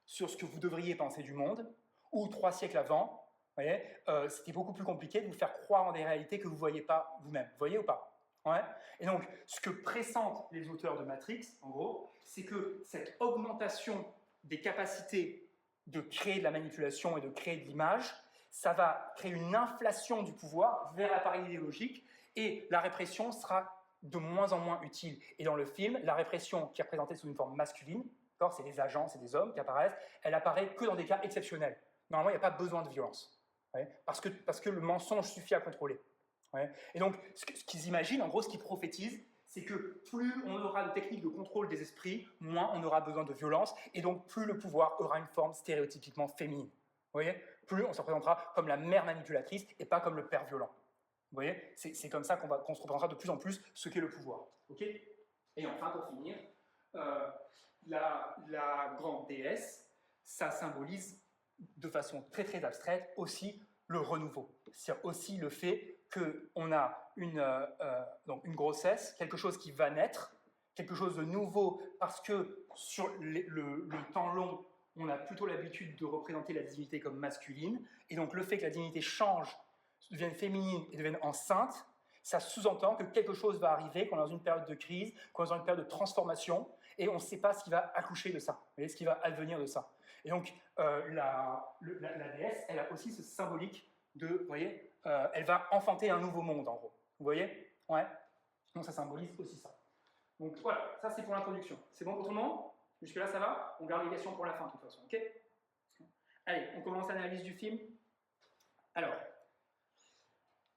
sur ce que vous devriez penser du monde, ou 3 siècles avant, vous voyez, c'était beaucoup plus compliqué de vous faire croire en des réalités que vous ne voyez pas vous-même. Vous voyez ou pas? Ouais. Et donc, ce que pressentent les auteurs de Matrix, en gros, c'est que cette augmentation des capacités de créer de la manipulation et de créer de l'image, ça va créer une inflation du pouvoir vers l'appareil idéologique et la répression sera de moins en moins utile. Et dans le film, la répression qui est représentée sous une forme masculine, c'est des agents, c'est des hommes qui apparaissent, elle apparaît que dans des cas exceptionnels. Normalement, il n'y a pas besoin de violence, parce que le mensonge suffit à contrôler. Et donc, ce qu'ils imaginent, en gros, ce qu'ils prophétisent, c'est que plus on aura de techniques de contrôle des esprits, moins on aura besoin de violence, et donc plus le pouvoir aura une forme stéréotypiquement féminine. Vous voyez? Plus on se représentera comme la mère manipulatrice et pas comme le père violent. Vous voyez? C'est comme ça qu'on se représentera de plus en plus ce qu'est le pouvoir. Okay? Et enfin, pour finir, la grande déesse, ça symbolise de façon très très abstraite aussi le renouveau. C'est aussi le fait qu'on a donc une grossesse, quelque chose qui va naître, quelque chose de nouveau, parce que sur le temps long, on a plutôt l'habitude de représenter la divinité comme masculine, et donc le fait que la divinité change, devienne féminine et devienne enceinte, ça sous-entend que quelque chose va arriver, qu'on est dans une période de crise, qu'on est dans une période de transformation, et on ne sait pas ce qui va accoucher de ça, vous voyez, ce qui va advenir de ça. Et donc, la déesse, elle a aussi ce symbolique de, vous voyez, elle va enfanter un nouveau monde, en gros. Vous voyez? Ouais. Donc, ça symbolise aussi ça. Donc, voilà, ça c'est pour l'introduction. C'est bon pour tout le monde? Jusque-là, ça va? On garde les questions pour la fin, de toute façon, ok? Allez, on commence l'analyse du film. Alors,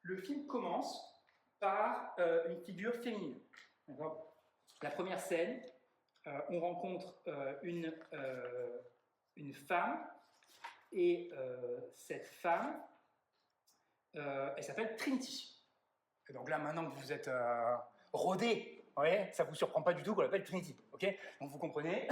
le film commence par une figure féminine. La première scène, on rencontre une femme, et cette femme, elle s'appelle Trinity. Et donc là, maintenant que vous êtes rodés, ça ne vous surprend pas du tout qu'on l'appelle Trinity. Okay? Donc vous comprenez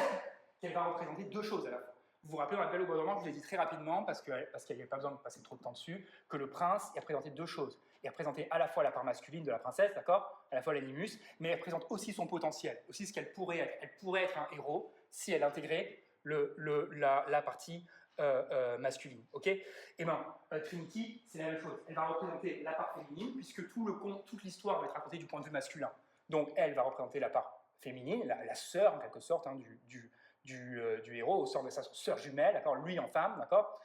qu'elle va représenter 2 choses à la fois. vous vous rappelez dans la Belle au bois dormant, je vous ai dit très rapidement, parce qu'il n'y avait pas besoin de passer trop de temps dessus, que le prince il représentait deux choses. Il représentait à la fois la part masculine de la princesse, d'accord, à la fois l'animus, mais elle représente aussi son potentiel, aussi ce qu'elle pourrait être. Elle pourrait être un héros si elle intégrait la partie masculine. Ok. Et bien, Trinity, c'est la même chose. Elle va représenter la part féminine, puisque toute l'histoire va être racontée du point de vue masculin. Donc, elle va représenter la part féminine, la sœur, en quelque sorte, hein, du héros, au sort de sa sœur jumelle, d'accord, lui en femme, d'accord.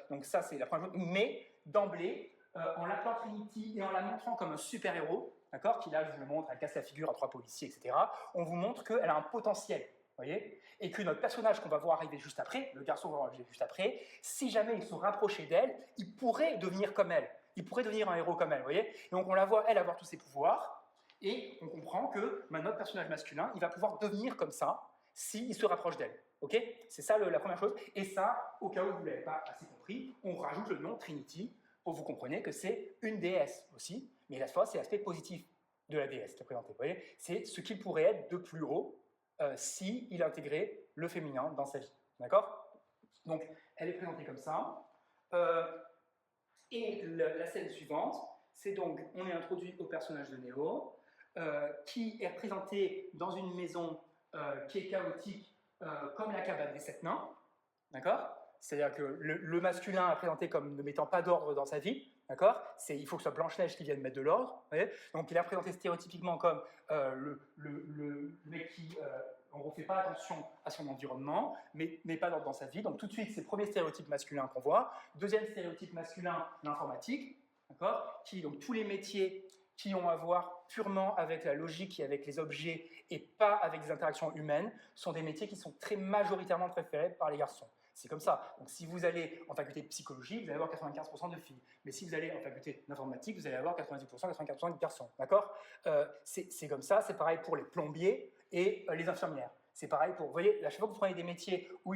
Donc ça, c'est la première chose. Mais, d'emblée, en l'appelant Trinity et en la montrant comme un super-héros, d'accord, qui là, je vous le montre, elle casse la figure à 3 policiers, etc., on vous montre qu'elle a un potentiel, voyez, et que notre personnage qu'on va voir arriver juste après, le garçon qu'on va voir arriver juste après, si jamais il se rapprochait d'elle, il pourrait devenir comme elle, il pourrait devenir un héros comme elle, voyez. Et donc on la voit, elle, avoir tous ses pouvoirs, et on comprend que notre personnage masculin, il va pouvoir devenir comme ça s'il se rapproche d'elle. Ok. C'est ça la première chose. Et ça, au cas où vous ne l'avez pas assez compris, on rajoute le nom Trinity pour que vous compreniez que c'est une déesse aussi, mais la fois, c'est l'aspect positif de la déesse qui est présenté. Vous voyez, c'est ce qu'il pourrait être de plus haut s'il intégrait le féminin dans sa vie. D'accord. Donc, elle est présentée comme ça. Et la scène suivante, c'est donc, on est introduit au personnage de Néo, qui est représenté dans une maison qui est chaotique, comme la cabane des 7 nains, d'accord. C'est-à-dire que le masculin est présenté comme ne mettant pas d'ordre dans sa vie, d'accord. Il faut que ce soit Blanche-Neige qui vienne mettre de l'ordre, donc il est représenté stéréotypiquement comme le mec qui on ne fait pas attention à son environnement, mais pas d'ordre dans sa vie. Donc tout de suite, c'est le premier stéréotype masculin qu'on voit. Deuxième stéréotype masculin, l'informatique, d'accord, donc tous les métiers qui ont à voir purement avec la logique et avec les objets et pas avec des interactions humaines, sont des métiers qui sont très majoritairement préférés par les garçons. C'est comme ça. Donc si vous allez en faculté de psychologie, vous allez avoir 95% de filles. Mais si vous allez en faculté d'informatique, vous allez avoir 90%, 95% de garçons. D'accord. C'est comme ça. C'est pareil pour les plombiers et les infirmières. C'est pareil pour... Vous voyez, à chaque fois que vous prenez des métiers où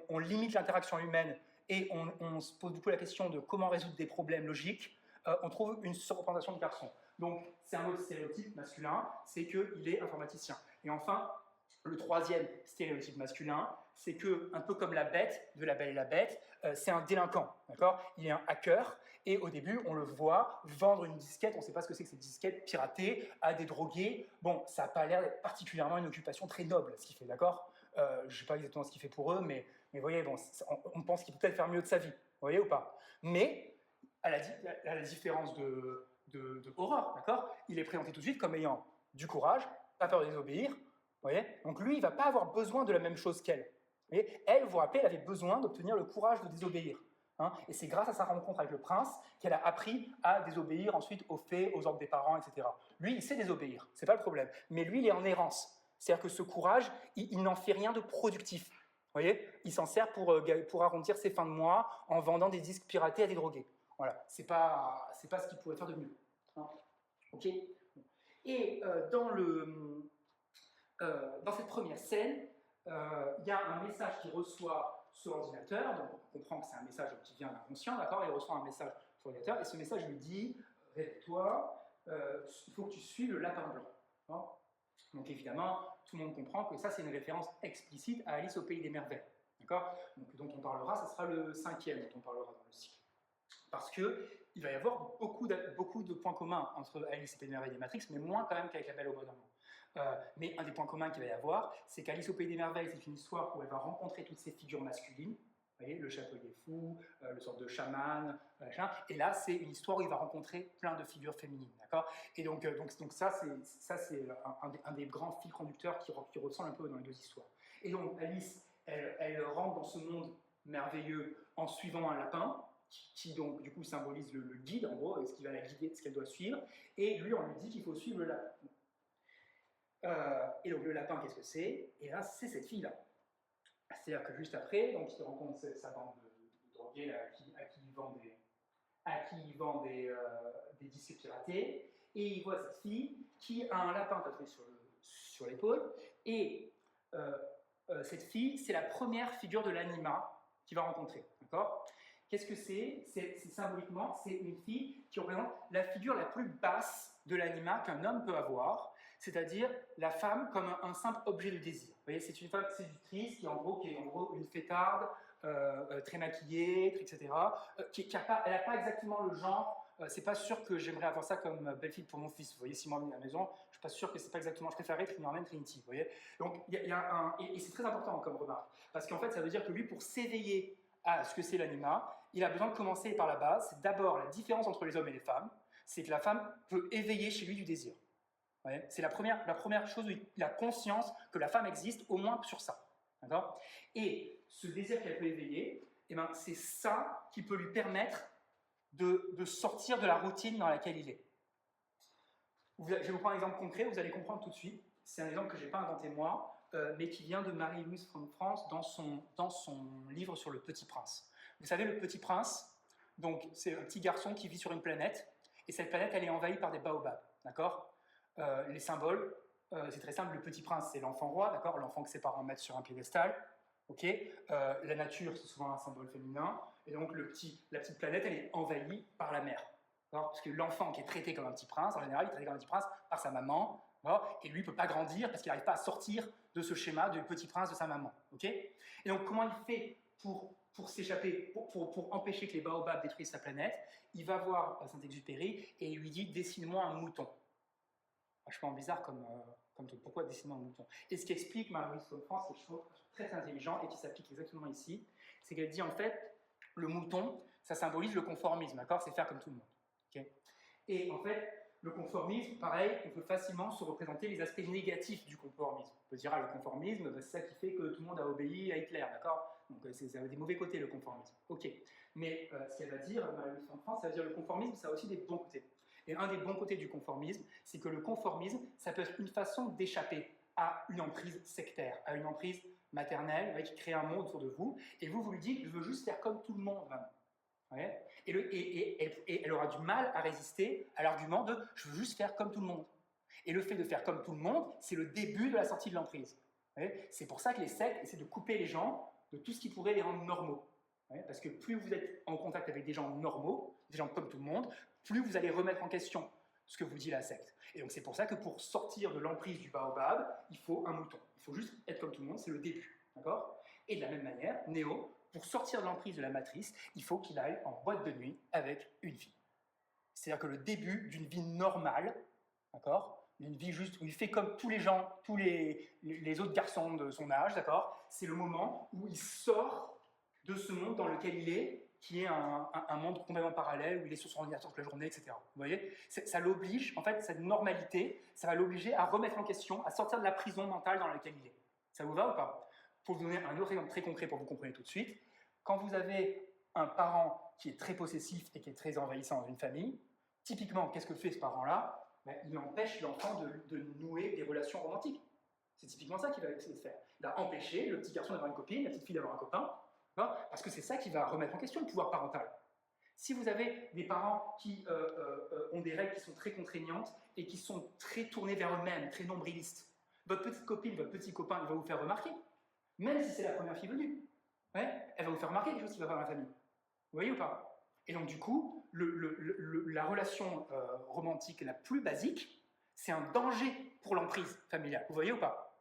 on limite l'interaction humaine et on se pose beaucoup la question de comment résoudre des problèmes logiques, on trouve une surreprésentation de garçons. Donc, c'est un autre stéréotype masculin, c'est qu'il est informaticien. Et enfin, le troisième stéréotype masculin, c'est que, un peu comme la bête, de La Belle et la Bête, c'est un délinquant, d'accord. Il est un hacker, et au début, on le voit vendre une disquette, on ne sait pas ce que c'est que cette disquette, piratée, à des drogués. Bon, ça n'a pas l'air d'être particulièrement une occupation très noble, ce qu'il fait, d'accord. Je ne sais pas exactement ce qu'il fait pour eux, mais vous voyez, bon, on pense qu'il peut peut-être faire mieux de sa vie, vous voyez ou pas. Mais, à la différence de Aurore, d'accord, il est présenté tout de suite comme ayant du courage, pas peur de désobéir, vous voyez. Donc lui, il ne va pas avoir besoin de la même chose qu'elle. Elle, vous vous rappelez, elle avait besoin d'obtenir le courage de désobéir. Hein, et c'est grâce à sa rencontre avec le prince qu'elle a appris à désobéir ensuite aux faits, aux ordres des parents, etc. Lui, il sait désobéir, c'est pas le problème. Mais lui, il est en errance. C'est-à-dire que ce courage, il n'en fait rien de productif. Vous voyez, il s'en sert pour arrondir ses fins de mois en vendant des disques piratés à des drogués. Voilà, c'est pas ce qu'il pourrait faire de mieux. Hein. Ok. Et dans cette première scène, il y a un message qu'il reçoit sur l'ordinateur, donc on comprend que c'est un message qui vient de l'inconscient, d'accord. Il reçoit un message sur l'ordinateur, et ce message lui dit « Réveille-toi, il faut que tu suives le lapin blanc. Hein ». Donc évidemment, tout le monde comprend que ça, c'est une référence explicite à Alice au Pays des Merveilles, d'accord. Donc, dont on parlera, ça sera le 5e dont on parlera dans le cycle. Parce qu'il va y avoir beaucoup de points communs entre Alice au Pays des Merveilles et Matrix, mais moins quand même qu'avec La Belle au bois dormant. Mais un des points communs qu'il va y avoir, c'est qu'Alice au Pays des Merveilles, c'est une histoire où elle va rencontrer toutes ces figures masculines, vous voyez, le chapelier fou, le sorte de chaman, machin. Et là, c'est une histoire où il va rencontrer plein de figures féminines, d'accord. Et donc ça, c'est un des grands fils conducteurs qui ressemble un peu dans les deux histoires. Et donc Alice, elle rentre dans ce monde merveilleux en suivant un lapin, qui donc du coup symbolise le guide, en gros, ce qui va la guider, ce qu'elle doit suivre. Et lui, on lui dit qu'il faut suivre le lapin. Et donc le lapin, qu'est-ce que c'est? Et là, c'est cette fille-là. C'est-à-dire que juste après, donc, il rencontre sa bande de drogués là, à qui il vend des disques piratés, et il voit cette fille qui a un lapin tatoué sur l'épaule, et cette fille, c'est la première figure de l'anima qu'il va rencontrer, d'accord. Qu'est-ce que c'est? C'est symboliquement, c'est une fille qui représente la figure la plus basse de l'anima qu'un homme peut avoir. c'est-à-dire la femme comme un simple objet de désir. Vous voyez, c'est une femme séductrice qui est en gros une fêtarde, très maquillée, etc. Elle n'a pas exactement le genre. C'est pas sûr que j'aimerais avoir ça comme belle-fille pour mon fils. Vous voyez, si moi à la maison, je suis pas sûr que c'est pas exactement. Je préférerais Trinity Trinity. Vous voyez. Donc il y a un et c'est très important comme remarque parce qu'en fait ça veut dire que lui pour s'éveiller à ce que c'est l'anima, il a besoin de commencer par la base. C'est d'abord la différence entre les hommes et les femmes. C'est que la femme peut éveiller chez lui du désir. C'est la première chose où il a conscience que la femme existe, au moins sur ça. Et ce désir qu'elle peut éveiller, eh ben, c'est ça qui peut lui permettre de sortir de la routine dans laquelle il est. Je vais vous prendre un exemple concret, vous allez comprendre tout de suite. C'est un exemple que je n'ai pas inventé moi, mais qui vient de Marie-Louise von Franz dans son livre sur le Petit Prince. Vous savez, le Petit Prince, donc, c'est un petit garçon qui vit sur une planète, et cette planète, elle est envahie par des baobabs, d'accord. Les symboles, c'est très simple, le Petit Prince, c'est l'enfant roi, d'accord, l'enfant que ses parents mettent sur un piédestal, ok. La nature, c'est souvent un symbole féminin, et donc la petite planète, elle est envahie par la mer, parce que l'enfant qui est traité comme un petit prince, en général, il est traité comme un petit prince par sa maman, et lui, il ne peut pas grandir parce qu'il n'arrive pas à sortir de ce schéma du petit prince de sa maman, ok. Et donc, comment il fait pour s'échapper, pour empêcher que les baobabs détruisent sa planète? Il va voir Saint-Exupéry et il lui dit « Dessine-moi un mouton ». Vachement bizarre comme truc. Pourquoi dessiner un mouton? Et ce qui explique Marie-Louise von Franz, c'est quelque chose de très intelligent et qui s'applique exactement ici, c'est qu'elle dit en fait, le mouton, ça symbolise le conformisme, d'accord? C'est faire comme tout le monde. Okay. Et en fait, le conformisme, pareil, on peut facilement se représenter les aspects négatifs du conformisme. On peut dire, le conformisme, c'est ça qui fait que tout le monde a obéi à Hitler, d'accord? Donc ça a des mauvais côtés, le conformisme. Ok. Mais ce qu'elle va dire, Marie-Louise von Franz, ça veut dire le conformisme, ça a aussi des bons côtés. Et un des bons côtés du conformisme, c'est que le conformisme, ça peut être une façon d'échapper à une emprise sectaire, à une emprise maternelle, qui crée un monde autour de vous, et vous lui dites, je veux juste faire comme tout le monde, vraiment. Ouais. Et elle aura du mal à résister à l'argument de « je veux juste faire comme tout le monde ». Et le fait de faire comme tout le monde, c'est le début de la sortie de l'emprise. C'est pour ça que les sectes essaient de couper les gens de tout ce qui pourrait les rendre normaux. Parce que plus vous êtes en contact avec des gens normaux, des gens comme tout le monde, plus vous allez remettre en question ce que vous dit la secte. Et donc c'est pour ça que pour sortir de l'emprise du baobab, il faut un mouton. Il faut juste être comme tout le monde, c'est le début. D'accord ? Et de la même manière, Néo, pour sortir de l'emprise de la matrice, il faut qu'il aille en boîte de nuit avec une fille. C'est-à-dire que le début d'une vie normale, d'accord, une vie juste où il fait comme tous les gens, tous les autres garçons de son âge, d'accord, c'est le moment où il sort de ce monde dans lequel il est, qui est un monde complètement parallèle, où il est sur son ordinateur toute la journée, etc. Vous voyez, ça l'oblige, en fait, cette normalité, ça va l'obliger à remettre en question, à sortir de la prison mentale dans laquelle il est. Ça vous va ou pas? Pour vous donner un autre exemple très concret pour que vous compreniez tout de suite, quand vous avez un parent qui est très possessif et qui est très envahissant dans une famille, typiquement, qu'est-ce que fait ce parent-là? Il empêche l'enfant de nouer des relations romantiques. C'est typiquement ça qu'il va essayer de faire. Il va empêcher le petit garçon d'avoir une copine, la petite fille d'avoir un copain, parce que c'est ça qui va remettre en question le pouvoir parental. Si vous avez des parents qui ont des règles qui sont très contraignantes et qui sont très tournées vers eux-mêmes, très nombrilistes, votre petite copine, votre petit copain, il va vous faire remarquer, même si c'est la première fille venue. Elle va vous faire remarquer quelque chose qui va pas dans la famille. Vous voyez ou pas? Et donc du coup, la relation romantique la plus basique, c'est un danger pour l'emprise familiale. Vous voyez ou pas?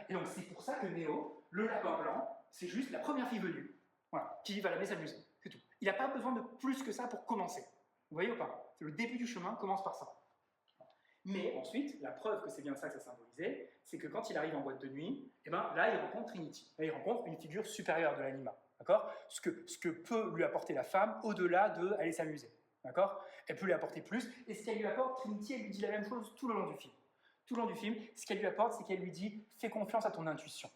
Et donc c'est pour ça que Néo, le lapin blanc, c'est juste la première fille venue, voilà, qui va l'amener s'amuser. C'est tout. Il n'a pas besoin de plus que ça pour commencer. Vous voyez ou pas? Le début du chemin commence par ça. Mais ensuite, la preuve que c'est bien ça que ça symbolisait, c'est que quand il arrive en boîte de nuit, là, il rencontre Trinity. Là, il rencontre une figure supérieure de l'anima. D'accord? Ce que peut lui apporter la femme au-delà d'aller s'amuser. D'accord? Elle peut lui apporter plus. Et ce qu'elle lui apporte, Trinity, elle lui dit la même chose tout le long du film. Tout le long du film, ce qu'elle lui apporte, c'est qu'elle lui dit « fais confiance à ton intuition ».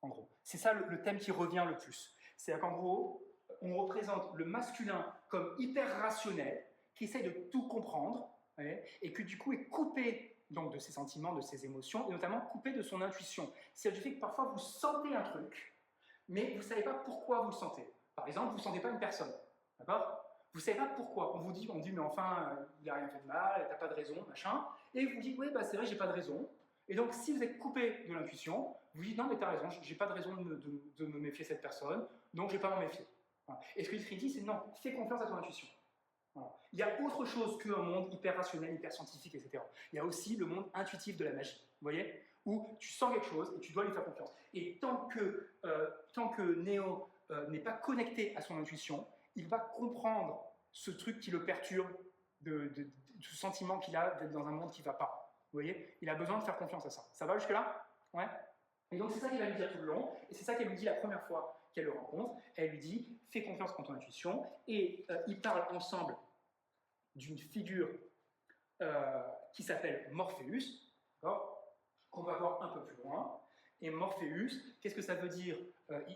En gros. C'est ça le thème qui revient le plus. C'est-à-dire qu'en gros, on représente le masculin comme hyper rationnel, qui essaye de tout comprendre, et que du coup est coupé donc, de ses sentiments, de ses émotions, et notamment coupé de son intuition. C'est-à-dire du fait que parfois vous sentez un truc, mais vous ne savez pas pourquoi vous le sentez. Par exemple, vous ne sentez pas une personne, d'accord? Vous ne savez pas pourquoi. On dit mais enfin, il n'a rien fait de mal, il n'a pas de raison, machin, et vous dites, oui, c'est vrai, j'ai pas de raison. Et donc, si vous êtes coupé de l'intuition, vous dites, non, mais tu as raison, j'ai pas de raison de me méfier de cette personne, donc je ne vais pas m'en méfier. Voilà. Et ce que dit Trinity, c'est non, fais confiance à ton intuition. Voilà. Il y a autre chose qu'un monde hyper rationnel, hyper scientifique, etc. Il y a aussi le monde intuitif de la magie, vous voyez, où tu sens quelque chose et tu dois lui faire confiance. Et tant que Neo n'est pas connecté à son intuition, il va comprendre ce truc qui le perturbe, ce sentiment qu'il a d'être dans un monde qui ne va pas. Vous voyez, il a besoin de faire confiance à ça. Ça va jusque-là? Ouais. Et donc c'est ça qu'il va lui dire tout le long, et c'est ça qu'elle lui dit la première fois qu'elle le rencontre. Elle lui dit, fais confiance en ton intuition, et ils parlent ensemble d'une figure qui s'appelle Morpheus, qu'on va voir un peu plus loin. Et Morpheus, qu'est-ce que ça veut dire?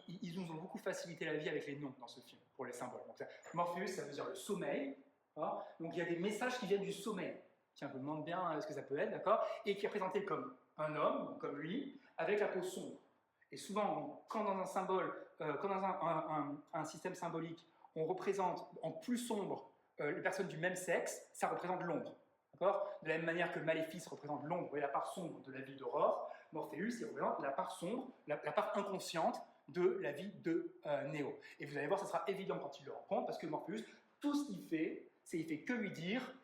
Ils nous ont beaucoup facilité la vie avec les noms dans ce film, pour les symboles. Donc, Morpheus, ça veut dire le sommeil. Donc il y a des messages qui viennent du sommeil. Tiens, je me demande bien ce que ça peut être, d'accord? Et qui est représenté comme un homme, comme lui, avec la peau sombre. Et souvent, quand dans un symbole, quand dans un système symbolique, on représente en plus sombre les personnes du même sexe, ça représente l'ombre. De la même manière que Maléfice représente l'ombre et la part sombre de la vie d'Aurore, Morpheus il représente la part sombre, la part inconsciente de la vie de Néo. Et vous allez voir, ça sera évident quand il le rencontre, parce que Morpheus, tout ce qu'il fait, c'est qu'il fait que lui dire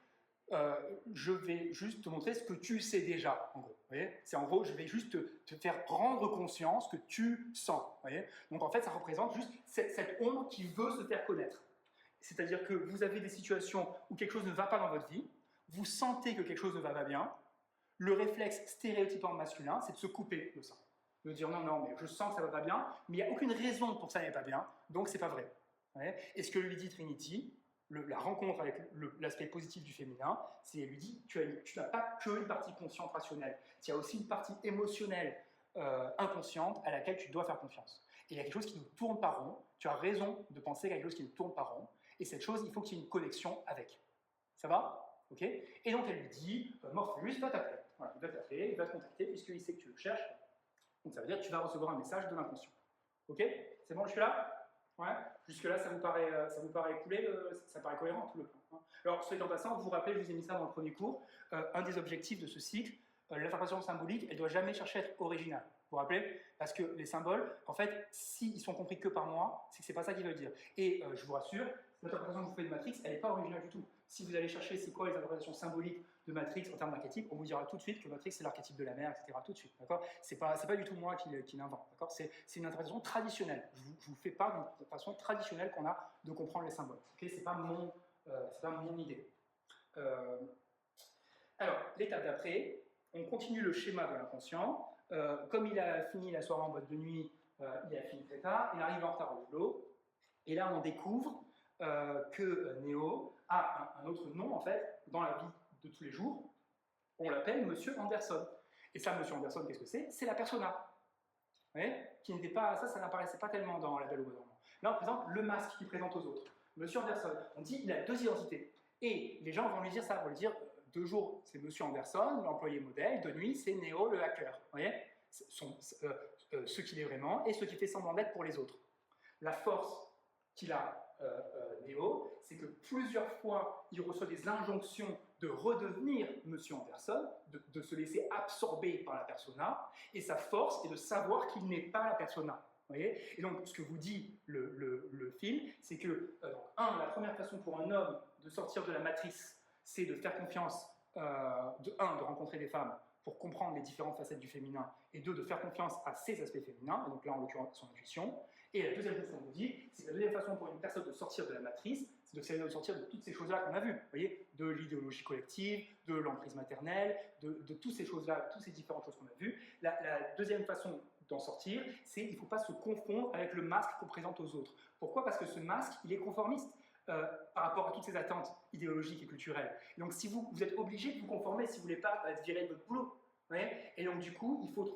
je vais juste te montrer ce que tu sais déjà, en gros. C'est en gros, je vais juste te faire prendre conscience que tu sens. Voyez. Donc en fait, ça représente juste cette ombre qui veut se faire connaître. C'est-à-dire que vous avez des situations où quelque chose ne va pas dans votre vie, vous sentez que quelque chose ne va pas bien, le réflexe stéréotypant masculin, c'est de se couper de ça. De dire non, non, mais je sens que ça ne va pas bien, mais il n'y a aucune raison pour que ça n'aille pas bien, donc c'est pas vrai. Et ce que lui dit Trinity, la rencontre avec l'aspect positif du féminin, c'est elle lui dit tu n'as pas que une partie consciente rationnelle, tu as aussi une partie émotionnelle inconsciente à laquelle tu dois faire confiance. Et il y a quelque chose qui ne tourne pas rond, tu as raison de penser quelque chose qui ne tourne pas rond, et cette chose, il faut qu'il y ait une connexion avec. Ça va? Ok. Et donc elle lui dit, Morpheus va t'appeler. Voilà, il va t'appeler, il va te contacter puisqu'il sait que tu le cherches. Donc ça veut dire que tu vas recevoir un message de l'inconscient. Ok? C'est bon jusque-là? Ouais. Jusque-là, ça vous paraît coulé, ça paraît cohérent tout le plan. Hein. Alors, soit en passant, vous vous rappelez, je vous ai mis ça dans le premier cours, un des objectifs de ce cycle, l'interprétation symbolique, elle ne doit jamais chercher à être originale. Vous vous rappelez? Parce que les symboles, en fait, s'ils sont compris que par moi, c'est que ce n'est pas ça qu'ils veulent dire. Et je vous rassure, l'interprétation que vous faites de Matrix, elle n'est pas originale du tout. Si vous allez chercher c'est quoi les interprétations symboliques de Matrix en termes d'archétype, on vous dira tout de suite que Matrix c'est l'archétype de la mère, etc. Tout de suite, d'accord? C'est pas du tout moi qui l'invente, d'accord? C'est une interprétation traditionnelle. Je vous fais part d'une façon traditionnelle qu'on a de comprendre les symboles. Okay, c'est pas mon idée. Alors, l'étape d'après, on continue le schéma de l'inconscient. Comme il a fini la soirée en boîte de nuit, il a fini très tard, il arrive en retard au boulot, et là on découvre que Neo a un autre nom, en fait, dans la vie de tous les jours. On l'appelle Monsieur Anderson. Et ça, Monsieur Anderson, qu'est-ce que c'est? C'est la persona. Vous voyez, qui n'était pas, ça n'apparaissait pas tellement dans La Belle au Bois dormant. Là, on présente le masque qu'il présente aux autres. Monsieur Anderson, on dit il a deux identités. Et les gens vont lui dire ça, vont lui dire de jour, c'est Monsieur Anderson, l'employé modèle, de nuit, c'est Neo, le hacker. Vous voyez, ce qu'il est vraiment et ce qu'il fait semblant d'être pour les autres. La force qu'il a, Neo, c'est que plusieurs fois, il reçoit des injonctions de redevenir Monsieur Anderson, de se laisser absorber par la persona, et sa force est de savoir qu'il n'est pas la persona. Voyez, et donc, ce que vous dit le film, c'est que, la première façon pour un homme de sortir de la matrice, c'est de faire confiance, de rencontrer des femmes pour comprendre les différentes facettes du féminin, et de faire confiance à ses aspects féminins, et donc là, en l'occurrence, son intuition. Et la deuxième chose qu'on vous dit, c'est que la deuxième façon pour une personne de sortir de la matrice, c'est de sortir de toutes ces choses-là qu'on a vues, voyez, de l'idéologie collective, de l'emprise maternelle, de toutes ces choses-là, toutes ces différentes choses qu'on a vues. La deuxième façon d'en sortir, c'est qu'il ne faut pas se confondre avec le masque qu'on présente aux autres. Pourquoi? Parce que ce masque, il est conformiste par rapport à toutes ces attentes idéologiques et culturelles. Et donc, si vous êtes obligé de vous conformer si vous ne voulez pas être viré de votre boulot. Voyez, et donc, du coup, il faut que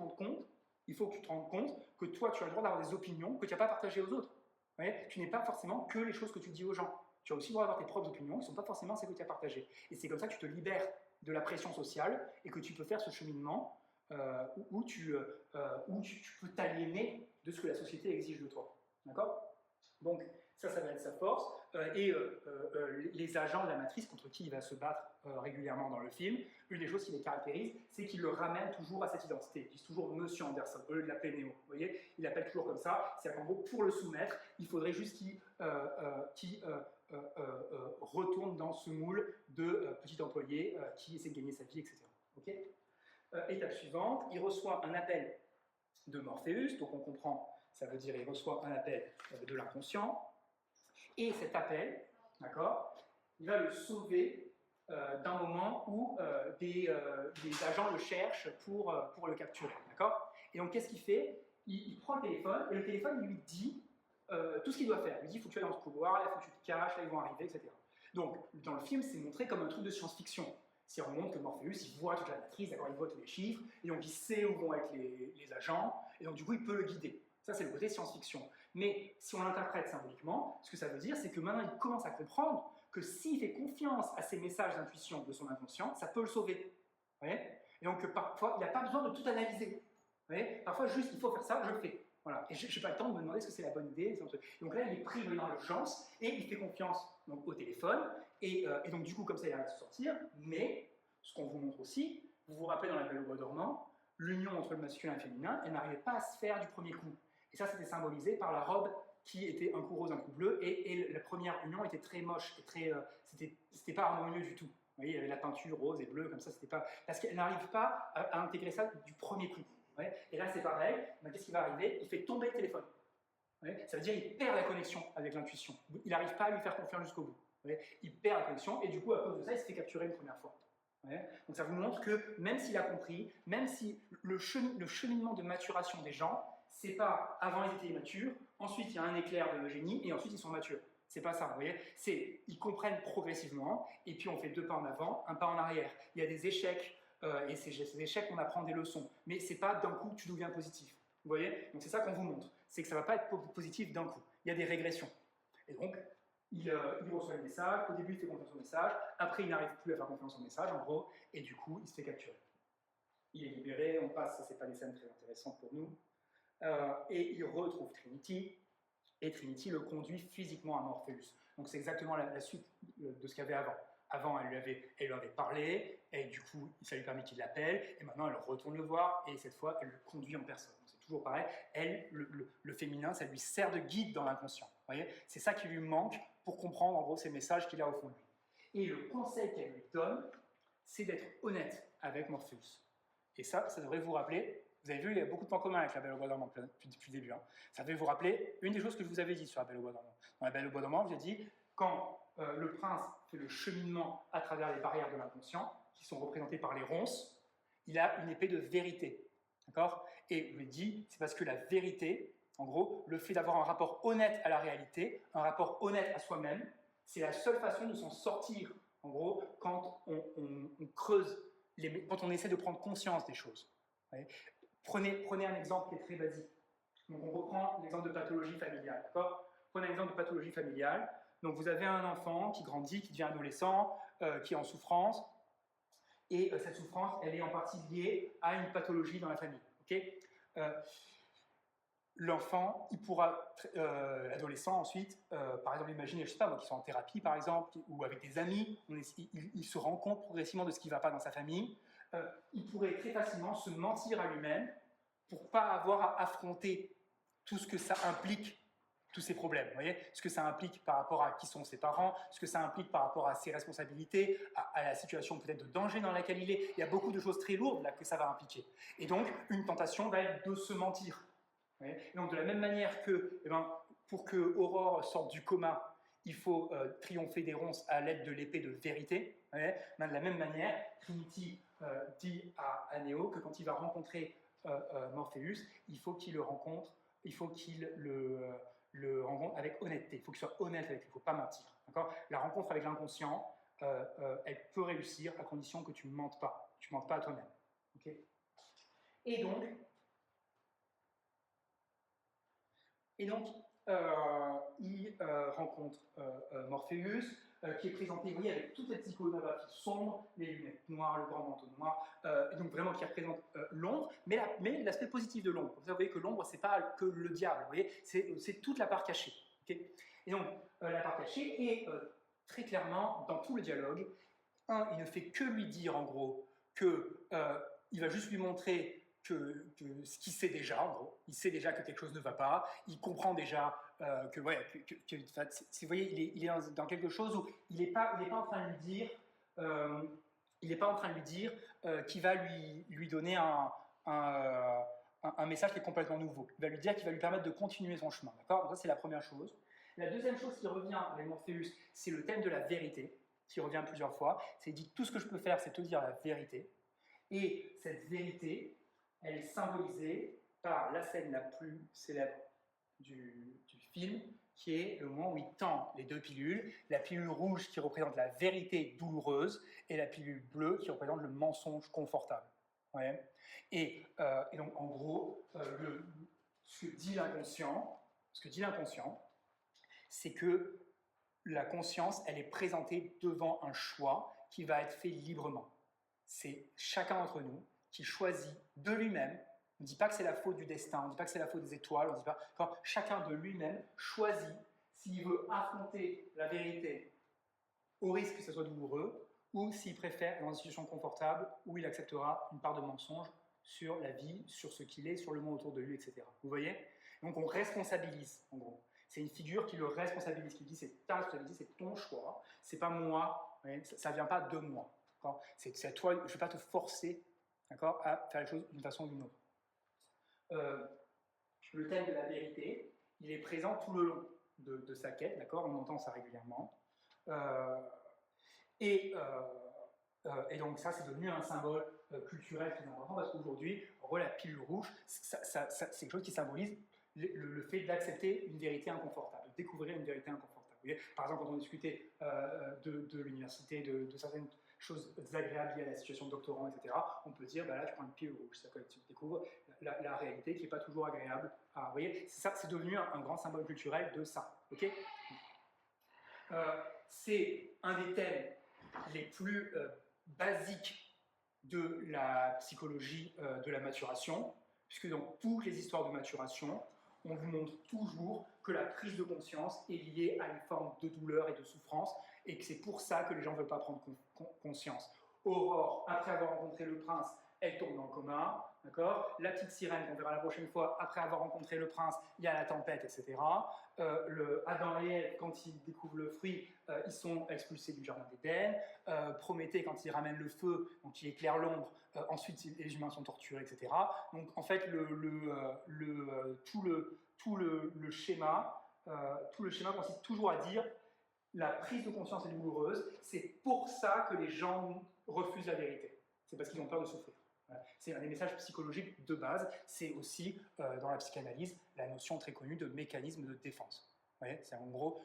tu te rendes compte que toi, tu as le droit d'avoir des opinions que tu n'as pas partagées aux autres. Voyez, tu n'es pas forcément que les choses que tu dis aux gens. Tu as aussi le droit d'avoir tes propres opinions qui ne sont pas forcément celles que tu as partagées. Et c'est comme ça que tu te libères de la pression sociale et que tu peux faire ce cheminement où tu peux t'aliéner de ce que la société exige de toi. D'accord? Donc ça va être sa force. Les agents de la matrice contre qui il va se battre régulièrement dans le film, une des choses qui les caractérise, c'est qu'il le ramène toujours à cette identité. Ils disent toujours Monsieur Anderson, au lieu de l'appeler Neo. Vous voyez, il l'appelle toujours comme ça. C'est qu'en gros, pour le soumettre, il faudrait juste qu'il retourne dans ce moule de petit employé qui essaie de gagner sa vie, etc. Okay, étape suivante, il reçoit un appel de Morpheus, donc on comprend, ça veut dire il reçoit un appel de l'inconscient, et cet appel, d'accord, il va le sauver d'un moment où des agents le cherchent pour le capturer, d'accord. Et donc qu'est-ce qu'il fait? Il prend le téléphone, et le téléphone lui dit tout ce qu'il doit faire. Il lui dit, il faut que tu ailles dans ce couloir, là, il faut que tu te caches, là, ils vont arriver, etc. Donc, dans le film, c'est montré comme un truc de science-fiction. Si on montre que Morpheus, il voit toute la matrice, d'accord, il voit tous les chiffres, et donc il sait où vont être les agents, et donc du coup, il peut le guider. Ça, c'est le côté science-fiction. Mais si on l'interprète symboliquement, ce que ça veut dire, c'est que maintenant, il commence à comprendre que s'il fait confiance à ces messages d'intuition de son inconscient, ça peut le sauver. Vous voyez? Et donc, parfois, il n'a pas besoin de tout analyser. Vous voyez? Parfois, juste, il faut faire ça, je le fais. Voilà. Et je n'ai pas le temps de me demander ce que c'est la bonne idée. Donc là, il est pris dans l'urgence et il fait confiance donc, au téléphone. Et donc, du coup, comme ça, il arrive à se sortir. Mais, ce qu'on vous montre aussi, vous vous rappelez dans La Belle au bois dormant, l'union entre le masculin et le féminin, elle n'arrivait pas à se faire du premier coup. Et ça, c'était symbolisé par la robe qui était un coup rose, un coup bleu. Et la première union était très moche. Et très, c'était pas harmonieux du tout. Vous voyez, il y avait la peinture rose et bleue, comme ça, c'était pas. Parce qu'elle n'arrive pas à intégrer ça du premier coup. Ouais. Et là, c'est pareil, qu'est-ce qui va arriver? Il fait tomber le téléphone. Ouais. Ça veut dire qu'il perd la connexion avec l'intuition. Il n'arrive pas à lui faire confiance jusqu'au bout. Ouais. Il perd la connexion et du coup, à cause de ça, il se fait capturer une première fois. Ouais. Donc ça vous montre que même s'il a compris, même si le cheminement de maturation des gens, c'est pas avant ils étaient immatures, ensuite il y a un éclair de génie et ensuite ils sont matures. C'est pas ça, vous voyez. Ils comprennent progressivement et puis on fait 2 pas en avant, 1 pas en arrière. Il y a des échecs. Et ces échecs, on apprend des leçons. Mais ce n'est pas d'un coup que tu deviens positif. Vous voyez? Donc c'est ça qu'on vous montre. C'est que ça ne va pas être positif d'un coup. Il y a des régressions. Et donc, il reçoit le message. Au début, il fait confiance au message. Après, il n'arrive plus à faire confiance au message, en gros. Et du coup, il se fait capturer. Il est libéré. On passe, ça, ce n'est pas des scènes très intéressantes pour nous. Et il retrouve Trinity. Et Trinity le conduit physiquement à Morpheus. Donc c'est exactement la suite de ce qu'il y avait avant. Avant, elle lui avait parlé, et du coup, ça lui permet qu'il l'appelle, et maintenant, elle retourne le voir, et cette fois, elle le conduit en personne. C'est toujours pareil. Elle, le féminin, ça lui sert de guide dans l'inconscient. C'est ça qui lui manque pour comprendre, en gros, ces messages qu'il a au fond de lui. Et le conseil qu'elle lui donne, c'est d'être honnête avec Morpheus. Et ça devrait vous rappeler. Vous avez vu, il y a beaucoup de points communs avec La Belle au bois dormant depuis le début. Hein. Ça devait vous rappeler une des choses que je vous avais dit sur La Belle au bois dormant. Dans La Belle au bois dormant, je vous ai dit, quand le prince fait le cheminement à travers les barrières de l'inconscient, qui sont représentées par les ronces, il a une épée de vérité. D'accord? Et je lui ai dit, c'est parce que la vérité, en gros, le fait d'avoir un rapport honnête à la réalité, un rapport honnête à soi-même, c'est la seule façon de s'en sortir, en gros, quand on creuse, quand on essaie de prendre conscience des choses. Prenez un exemple qui est très basique. Donc on reprend l'exemple de pathologie familiale. D'accord? Prenez un exemple de pathologie familiale. Donc vous avez un enfant qui grandit, qui devient adolescent, qui est en souffrance, et cette souffrance, elle est en partie liée à une pathologie dans la famille. Okay, l'enfant, il pourra, l'adolescent ensuite, par exemple, imaginez, je ne sais pas, moi, qui sont en thérapie par exemple, ou avec des amis, il se rend compte progressivement de ce qui ne va pas dans sa famille, il pourrait très facilement se mentir à lui-même pour ne pas avoir à affronter tout ce que ça implique, tous ces problèmes, vous voyez, ce que ça implique par rapport à qui sont ses parents, ce que ça implique par rapport à ses responsabilités, à la situation peut-être de danger dans laquelle il est. Il y a beaucoup de choses très lourdes là que ça va impliquer. Et donc, une tentation va être de se mentir. Et donc, de la même manière que, pour que Aurore sorte du coma, il faut triompher des ronces à l'aide de l'épée de vérité. De la même manière, Trinity dit à Neo que quand il va rencontrer Morpheus, il faut qu'il le rencontre, il faut qu'il le rencontre avec honnêteté. Il faut qu'il soit honnête avec lui, il ne faut pas mentir. La rencontre avec l'inconscient, elle peut réussir à condition que tu ne mentes pas. Tu ne mentes pas à toi-même. Okay, et donc, il rencontre Morpheus, qui est présenté, vous voyez, avec toute cette iconographie sombre, les lunettes noires, le grand manteau noir, donc vraiment qui représente l'ombre, mais l'aspect positif de l'ombre. Vous voyez que l'ombre, c'est pas que le diable, vous voyez, c'est toute la part cachée. Okay, et donc, la part cachée est très clairement, dans tout le dialogue, il ne fait que lui dire, en gros, qu'il va juste lui montrer que ce qu'il sait déjà, en gros. Il sait déjà que quelque chose ne va pas, il comprend déjà vous voyez, il est dans quelque chose où il n'est pas en train de lui dire, qu'il va lui donner un message qui est complètement nouveau. Il va lui dire qu'il va lui permettre de continuer son chemin, d'accord? Donc ça, c'est la première chose. La deuxième chose qui revient avec Morpheus, c'est le thème de la vérité, qui revient plusieurs fois. C'est dit, tout ce que je peux faire, c'est te dire la vérité. Et cette vérité, elle est symbolisée par la scène la plus célèbre du film, qui est le moment où il tend les deux pilules, la pilule rouge qui représente la vérité douloureuse et la pilule bleue qui représente le mensonge confortable. Ouais. Et donc, en gros, ce que dit l'inconscient, c'est que la conscience, elle est présentée devant un choix qui va être fait librement. C'est chacun d'entre nous qui choisit de lui-même. On ne dit pas que c'est la faute du destin, on ne dit pas que c'est la faute des étoiles, on dit pas. Quand chacun de lui-même choisit s'il veut affronter la vérité au risque que ce soit douloureux, ou s'il préfère dans une situation confortable où il acceptera une part de mensonge sur la vie, sur ce qu'il est, sur le monde autour de lui, etc. Vous voyez? Donc on responsabilise, en gros. C'est une figure qui le responsabilise, qui dit c'est ta responsabilité, c'est ton choix, c'est pas moi, ça ne vient pas de moi. C'est à toi, je ne vais pas te forcer à faire les choses d'une façon ou d'une autre. Le thème de la vérité, il est présent tout le long de sa quête, d'accord? On entend ça régulièrement. Et donc ça, c'est devenu un symbole culturel très important parce qu'aujourd'hui, en gros, la pilule rouge, c'est quelque chose qui symbolise le fait d'accepter une vérité inconfortable, de découvrir une vérité inconfortable. Vous voyez, par exemple, quand on discutait de l'université, de certaines choses désagréables liées à la situation de doctorant, etc., on peut dire, bah là, tu prends une pilule rouge, c'est-à-dire que tu découvres la réalité qui n'est pas toujours agréable. Vous voyez, c'est devenu un grand symbole culturel de ça. Okay, c'est un des thèmes les plus basiques de la psychologie de la maturation, puisque dans toutes les histoires de maturation, on vous montre toujours que la prise de conscience est liée à une forme de douleur et de souffrance, et que c'est pour ça que les gens ne veulent pas prendre conscience. Aurore, après avoir rencontré le prince, elle tombe dans le coma, d'accord? La petite sirène, qu'on verra la prochaine fois, après avoir rencontré le prince, il y a la tempête, etc. Adam et Ève, quand ils découvrent le fruit, ils sont expulsés du jardin d'Éden. Prométhée, quand il ramène le feu, donc il éclaire l'ombre, ensuite les humains sont torturés, etc. Donc en fait, tout le schéma consiste toujours à dire la prise de conscience est douloureuse, c'est pour ça que les gens refusent la vérité. C'est parce qu'ils ont peur de souffrir. C'est un des messages psychologiques de base. C'est aussi, dans la psychanalyse, la notion très connue de mécanisme de défense. C'est en gros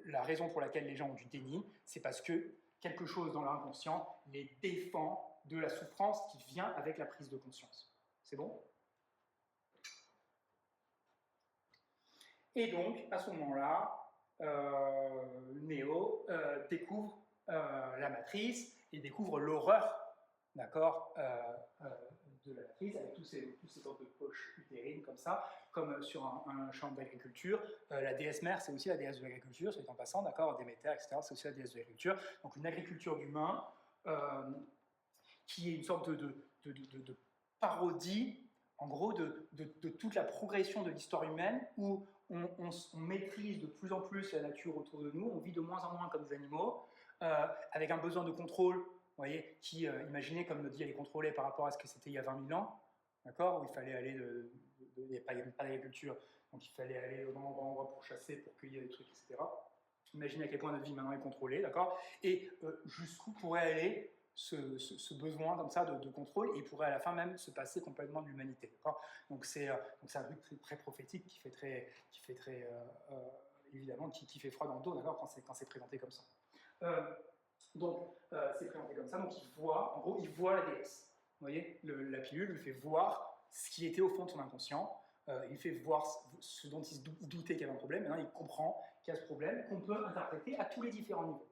la raison pour laquelle les gens ont du déni, c'est parce que quelque chose dans leur inconscient les défend de la souffrance qui vient avec la prise de conscience. C'est bon? Et donc, à ce moment-là, Néo découvre la matrice et découvre l'horreur, d'accord, de la matrice, avec tous ces sortes de poches utérines comme ça, comme sur un champ d'agriculture. La déesse mère, c'est aussi la déesse de l'agriculture, soit en passant, d'accord, Déméter, etc., c'est aussi la déesse de l'agriculture. Donc une agriculture d'humains qui est une sorte de parodie, en gros, de toute la progression de l'histoire humaine, où on maîtrise de plus en plus la nature autour de nous, on vit de moins en moins comme des animaux, avec un besoin de contrôle, vous voyez, qui, imaginez comme notre vie elle est contrôlée par rapport à ce que c'était il y a 20 000 ans, d'accord, où il fallait aller, il n'y avait pas d'agriculture, donc il fallait aller au endroit pour chasser, pour cueillir des trucs, etc. Imaginez à quel point notre vie maintenant est contrôlée, d'accord, et jusqu'où pourrait aller ce besoin comme ça de contrôle, et il pourrait à la fin même se passer complètement de l'humanité. Donc c'est un truc très, très prophétique qui fait très évidemment, qui fait froid dans le dos, d'accord, quand c'est présenté comme ça. Donc c'est présenté comme ça, donc il voit, en gros, il voit la déesse. Vous voyez, la pilule lui fait voir ce qui était au fond de son inconscient, il fait voir ce dont il se doutait qu'il y avait un problème, maintenant il comprend qu'il y a ce problème qu'on peut interpréter à tous les différents niveaux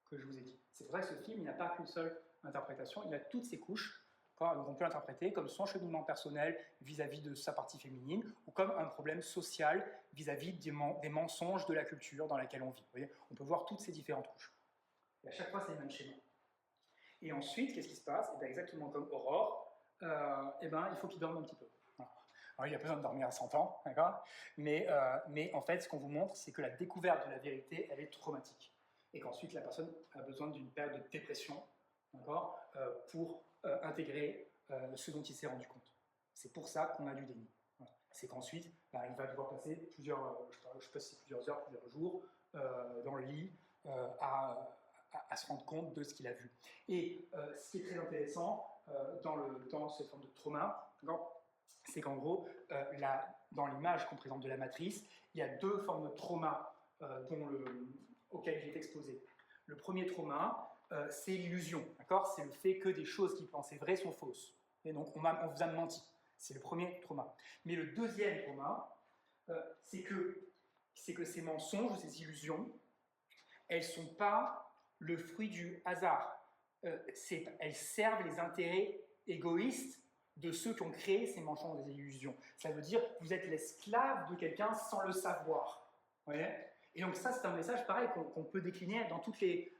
que je vous ai dit. C'est pour ça que ce film, il n'a pas qu'une seule interprétation, il a toutes ces couches Donc on peut l'interpréter comme son cheminement personnel vis-à-vis de sa partie féminine ou comme un problème social vis-à-vis des mensonges de la culture dans laquelle on vit. Vous voyez, on peut voir toutes ces différentes couches. Et à chaque fois, c'est le même schéma. Et ensuite, qu'est-ce qui se passe? Exactement comme Aurore, il faut qu'il dorme un petit peu. Voilà. Alors, il a besoin de dormir à 100 ans, d'accord, mais en fait, ce qu'on vous montre, c'est que la découverte de la vérité, elle est traumatique. Et qu'ensuite, la personne a besoin d'une période de dépression, d'accord, pour intégrer ce dont il s'est rendu compte. C'est pour ça qu'on a du déni. Voilà. C'est qu'ensuite, il va devoir passer plusieurs heures, plusieurs jours dans le lit à se rendre compte de ce qu'il a vu. Et ce qui est très intéressant dans cette forme de trauma, c'est qu'en gros, dans l'image qu'on présente de la matrice, il y a deux formes de trauma auxquelles il est exposé. Le premier trauma, c'est l'illusion, c'est le fait que des choses qu'il pensait vraies sont fausses. Et donc, on vous a menti. C'est le premier trauma. Mais le deuxième trauma, c'est que ces mensonges, ces illusions, elles ne sont pas le fruit du hasard. Elles servent les intérêts égoïstes de ceux qui ont créé ces mensonges et illusions. Ça veut dire que vous êtes l'esclave de quelqu'un sans le savoir. Vous voyez ? Et donc ça, c'est un message pareil qu'on peut décliner dans toutes les,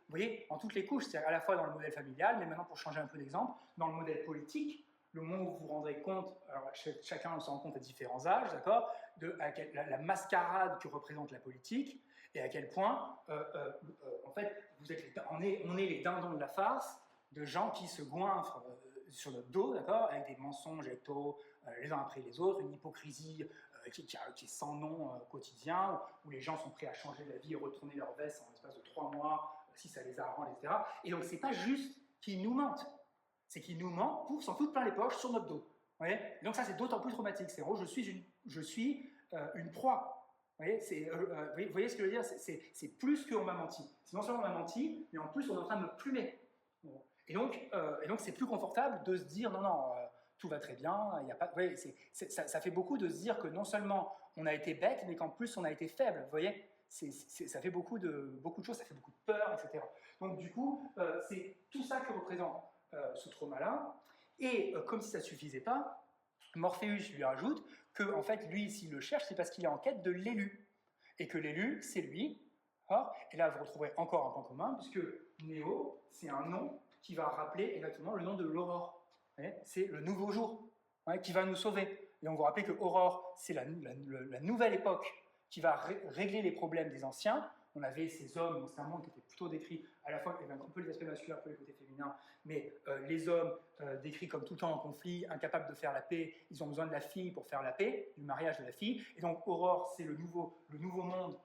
en toutes les couches, c'est-à-dire à la fois dans le modèle familial, mais maintenant pour changer un peu d'exemple, dans le modèle politique, le moment où vous vous rendrez compte, alors chacun se rend compte à différents âges, d'accord, de la mascarade que représente la politique, et à quel point, en fait, on est les dindons de la farce de gens qui se goinfrent sur notre dos, d'accord, avec des mensonges étaux les uns après les autres, une hypocrisie qui est sans nom quotidien, où les gens sont prêts à changer de la vie et retourner leur veste en l'espace de 3 mois, si ça les arrange, etc. Et donc, c'est pas juste qu'ils nous mentent, c'est qu'ils nous mentent pour s'en foutre plein les poches sur notre dos. Vous voyez, et donc ça, c'est d'autant plus traumatique. C'est en gros, je suis une proie. Vous voyez ce que je veux dire? C'est plus qu'on m'a menti. C'est non seulement on m'a menti, mais en plus on est en train de me plumer. Bon. Et donc c'est plus confortable de se dire non, tout va très bien. Il y a pas, voyez, ça fait beaucoup de se dire que non seulement on a été bête, mais qu'en plus on a été faible. Vous voyez, ça fait beaucoup de choses, ça fait beaucoup de peur, etc. Donc du coup, c'est tout ça que représente ce trauma-là. Et comme si ça ne suffisait pas, Morpheus lui rajoute que, en fait, lui, s'il le cherche, c'est parce qu'il est en quête de l'élu. Et que l'élu, c'est lui. Et là, vous retrouverez encore un point commun, puisque Néo, c'est un nom qui va rappeler exactement le nom de l'Aurore. C'est le nouveau jour qui va nous sauver. Et on vous rappelle que Aurore, c'est la nouvelle époque qui va régler les problèmes des anciens. On avait ces hommes, c'est un monde qui était plutôt décrit à la fois, il y avait un peu les aspects masculins, un peu les côtés féminins, mais les hommes décrits comme tout le temps en conflit, incapables de faire la paix, ils ont besoin de la fille pour faire la paix, du mariage de la fille, et donc Aurore, c'est le nouveau monde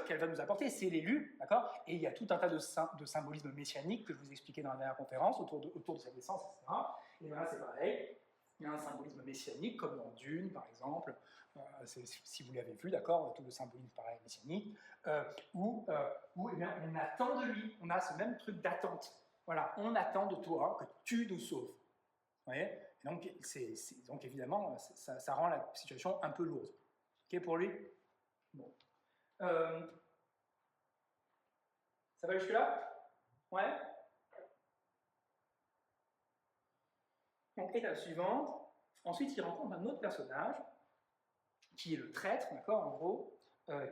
qu'elle va nous apporter, c'est l'élu, d'accord? Et il y a tout un tas de symbolismes messianiques que je vous expliquais dans la dernière conférence, autour de sa naissance, etc. Et là, c'est pareil. Il y a un symbolisme messianique, comme dans Dune, par exemple, si vous l'avez vu, d'accord, tout le symbolisme pareil messianique, où on attend de lui, on a ce même truc d'attente. Voilà, on attend de toi que tu nous sauves. Vous voyez? Et donc, évidemment, ça rend la situation un peu lourde. Ok pour lui? Bon. Ça va jusque-là? Ouais? Donc, étape suivante. Ensuite, il rencontre un autre personnage, qui est le traître, d'accord, en gros,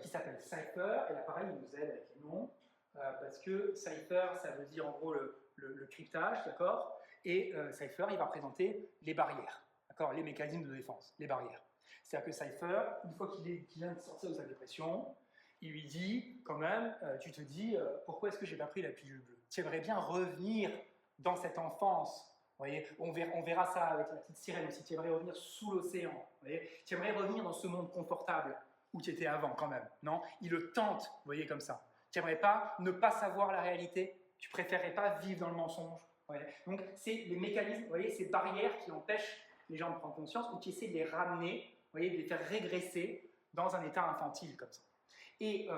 qui s'appelle Cypher. Et là, pareil, il nous aide avec les noms, parce que Cypher, ça veut dire en gros le cryptage, d'accord? Et Cypher, il va représenter les barrières, d'accord? Les mécanismes de défense, les barrières. C'est-à-dire que Cypher, une fois qu'il vient de sortir de sa dépression, il lui dit, quand même, tu te dis, pourquoi est-ce que j'ai pas pris la pilule bleue? Tu aimerais bien revenir dans cette enfance. Vous voyez, on verra ça avec la petite sirène aussi. Tu aimerais revenir sous l'océan. Tu aimerais revenir dans ce monde confortable où tu étais avant, quand même. Non? Il le tente, vous voyez, comme ça. Tu n'aimerais pas ne pas savoir la réalité? Tu préférerais pas vivre dans le mensonge? Donc, c'est les mécanismes, vous voyez, ces barrières qui empêchent les gens de prendre conscience ou qui essaient de les ramener, vous voyez, de les faire régresser dans un état infantile, comme ça. Et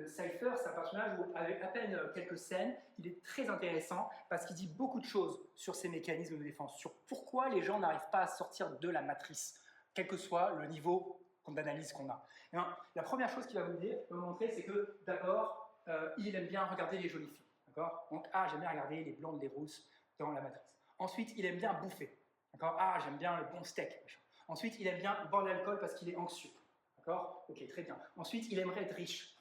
Cypher, c'est un personnage où, avec à peine quelques scènes, il est très intéressant parce qu'il dit beaucoup de choses sur ces mécanismes de défense, sur pourquoi les gens n'arrivent pas à sortir de la matrice, quel que soit le niveau d'analyse qu'on a. La première chose qu'il va vous montrer, c'est que d'abord, il aime bien regarder les jolies filles. d'accord? Donc, ah, j'aime bien regarder les blondes, les rousses dans la matrice. Ensuite, il aime bien bouffer, d'accord? Ah, j'aime bien le bon steak, machin. Ensuite, il aime bien boire de l'alcool parce qu'il est anxieux, d'accord? Ok, très bien. Ensuite, il aimerait être riche.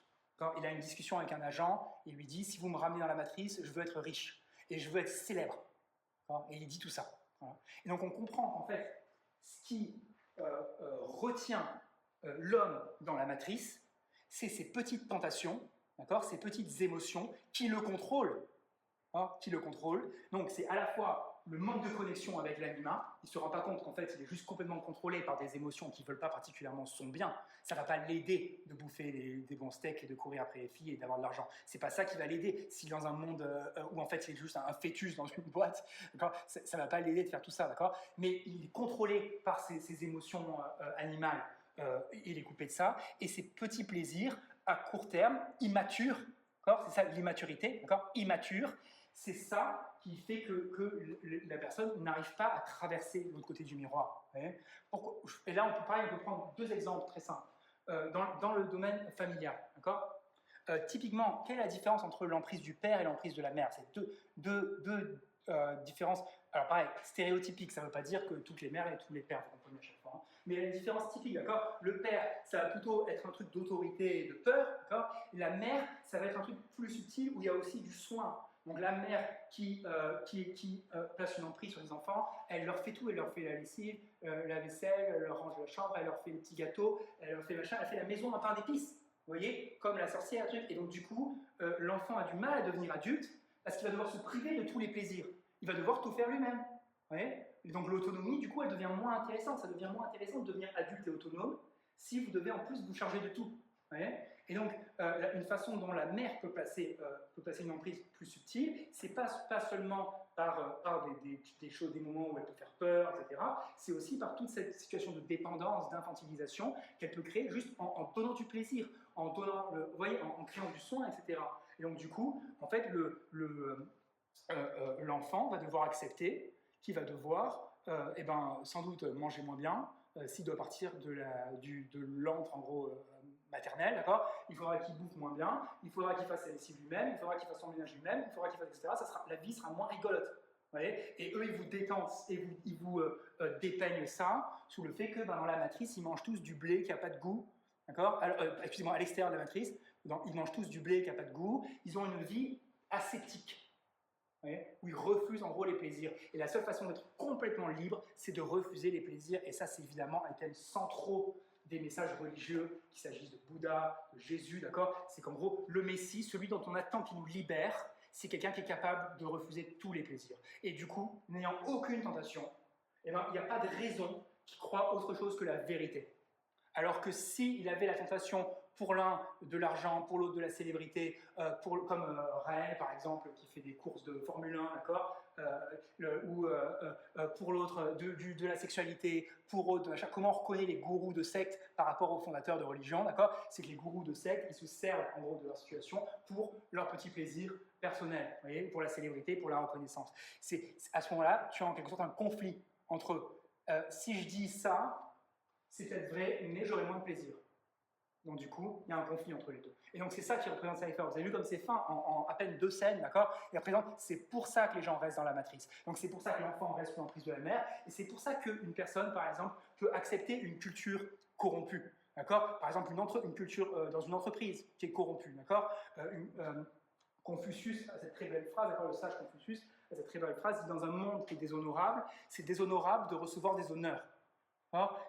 Il a une discussion avec un agent, il lui dit, si vous me ramenez dans la matrice, je veux être riche et je veux être célèbre. Et il dit tout ça. Voilà. Et donc, on comprend qu'en fait, ce qui retient l'homme dans la matrice, c'est ces petites tentations, ces petites émotions qui le contrôlent. Qui le contrôle. Donc c'est à la fois le manque de connexion avec l'animal, il ne se rend pas compte qu'en fait il est juste complètement contrôlé par des émotions qui ne veulent pas particulièrement son bien. Ça ne va pas l'aider de bouffer des bons steaks et de courir après les filles et d'avoir de l'argent. C'est pas ça qui va l'aider. Si dans un monde où en fait il est juste un fœtus dans une boîte, ça ne va pas l'aider de faire tout ça, d'accord? Mais il est contrôlé par ses émotions animales. Il est coupé de ça, et ces petits plaisirs à court terme, immatures, c'est ça l'immaturité, immature, c'est ça qui fait que la personne n'arrive pas à traverser l'autre côté du miroir. Et là, on peut prendre deux exemples très simples. Dans le domaine familial, typiquement, quelle est la différence entre l'emprise du père et l'emprise de la mère? C'est deux différences. Alors pareil, stéréotypique, ça ne veut pas dire que toutes les mères et tous les pères, vous comprenez à chaque fois. Mais il y a une différence typique, d'accord? Le père, ça va plutôt être un truc d'autorité et de peur, d'accord? La mère, ça va être un truc plus subtil où il y a aussi du soin. Donc la mère qui place une emprise sur les enfants, elle leur fait tout, elle leur fait la lessive, la vaisselle, elle leur range la chambre, elle leur fait les petits gâteaux, elle leur fait machin, elle fait la maison en pain d'épices, vous voyez, comme la sorcière, truc. Et donc du coup, l'enfant a du mal à devenir adulte parce qu'il va devoir se priver de tous les plaisirs. Il va devoir tout faire lui-même. Et donc l'autonomie, du coup, elle devient moins intéressante. Ça devient moins intéressant de devenir adulte et autonome si vous devez en plus vous charger de tout. Et donc, une façon dont la mère peut placer une emprise plus subtile, c'est pas seulement par des choses, des moments où elle peut faire peur, etc. C'est aussi par toute cette situation de dépendance, d'infantilisation qu'elle peut créer juste en donnant du plaisir, en donnant, vous voyez, en créant du soin, etc. Et donc, du coup, en fait, l'enfant va devoir accepter qu'il va devoir, sans doute manger moins bien, s'il doit partir de l'antre, en gros, maternel, d'accord? Il faudra qu'il bouffe moins bien, il faudra qu'il fasse sa lessive lui-même, il faudra qu'il fasse son ménage lui-même, il faudra qu'il fasse, etc. La vie sera moins rigolote. Et eux, ils vous détentent et ils vous dépeignent ça sous le fait que dans la matrice, ils mangent tous du blé qui n'a pas de goût, d'accord? Excusez-moi, à l'extérieur de la matrice, ils mangent tous du blé qui n'a pas de goût, ils ont une vie ascétique. Où ils refusent en gros les plaisirs. Et la seule façon d'être complètement libre, c'est de refuser les plaisirs. Et ça, c'est évidemment un thème central des messages religieux, qu'il s'agisse de Bouddha, de Jésus, d'accord? C'est qu'en gros, le Messie, celui dont on attend qu'il nous libère, c'est quelqu'un qui est capable de refuser tous les plaisirs. Et du coup, n'ayant aucune tentation, il n'y a pas de raison qu'il croie autre chose que la vérité. Alors que s'il avait la tentation pour l'un de l'argent, pour l'autre de la célébrité, comme Raël par exemple, qui fait des courses de Formule 1, d'accord, ou pour l'autre de la sexualité, pour autre, comment on reconnaît les gourous de secte par rapport aux fondateurs de religion, d'accord? C'est que les gourous de secte, ils se servent en gros de leur situation pour leur petit plaisir personnel, vous voyez, pour la célébrité, pour la reconnaissance. À ce moment-là, tu as en quelque sorte un conflit entre si je dis ça, c'est peut-être vrai, mais j'aurai moins de plaisir. Donc du coup, il y a un conflit entre les deux. Et donc c'est ça qui représente Cypher. Vous avez vu comme c'est fin, en à peine 2 scènes, d'accord? Il représente, c'est pour ça que les gens restent dans la matrice. Donc c'est pour ça que l'enfant reste sous l'emprise de la mère, et c'est pour ça qu'une personne, par exemple, peut accepter une culture corrompue. D'accord? Par exemple, une culture dans une entreprise qui est corrompue. D'accord? Confucius a cette très belle phrase, d'accord, le sage Confucius a cette très belle phrase, dit dans un monde qui est déshonorable, c'est déshonorable de recevoir des honneurs.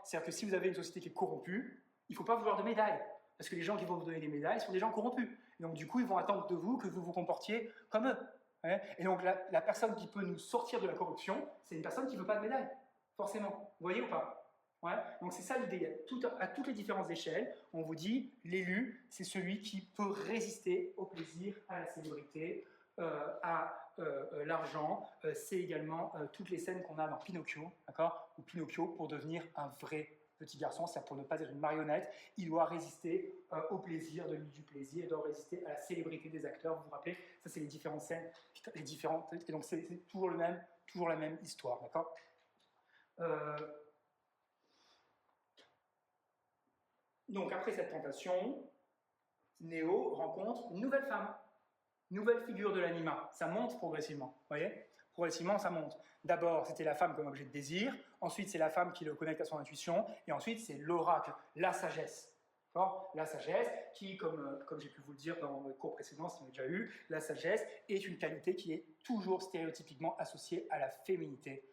C'est-à-dire que si vous avez une société qui est corrompue, il ne faut pas vouloir de médailles. Parce que les gens qui vont vous donner des médailles sont des gens corrompus. Et donc, du coup, ils vont attendre de vous que vous vous comportiez comme eux. Et donc, la personne qui peut nous sortir de la corruption, c'est une personne qui ne veut pas de médaille, forcément. Vous voyez ou pas? Donc, c'est ça l'idée. À toutes les différentes échelles, on vous dit, l'élu, c'est celui qui peut résister au plaisir, à la célébrité, à l'argent. C'est également toutes les scènes qu'on a dans Pinocchio, d'accord? Où Pinocchio, pour devenir un vrai petit garçon, c'est pour ne pas être une marionnette, il doit résister au plaisir, de l'île du plaisir, il doit résister à la célébrité des acteurs. Vous vous rappelez, ça c'est les différentes scènes, et donc c'est toujours la même histoire, d'accord? Donc après cette tentation, Néo rencontre une nouvelle femme. Nouvelle figure de l'anima, ça monte progressivement, vous voyez? Progressivement, ça monte. D'abord, c'était la femme comme objet de désir, ensuite c'est la femme qui le connecte à son intuition, et ensuite c'est l'oracle, la sagesse. La sagesse, qui, comme j'ai pu vous le dire dans le cours précédent, si vous avez déjà eu, la sagesse est une qualité qui est toujours stéréotypiquement associée à la féminité.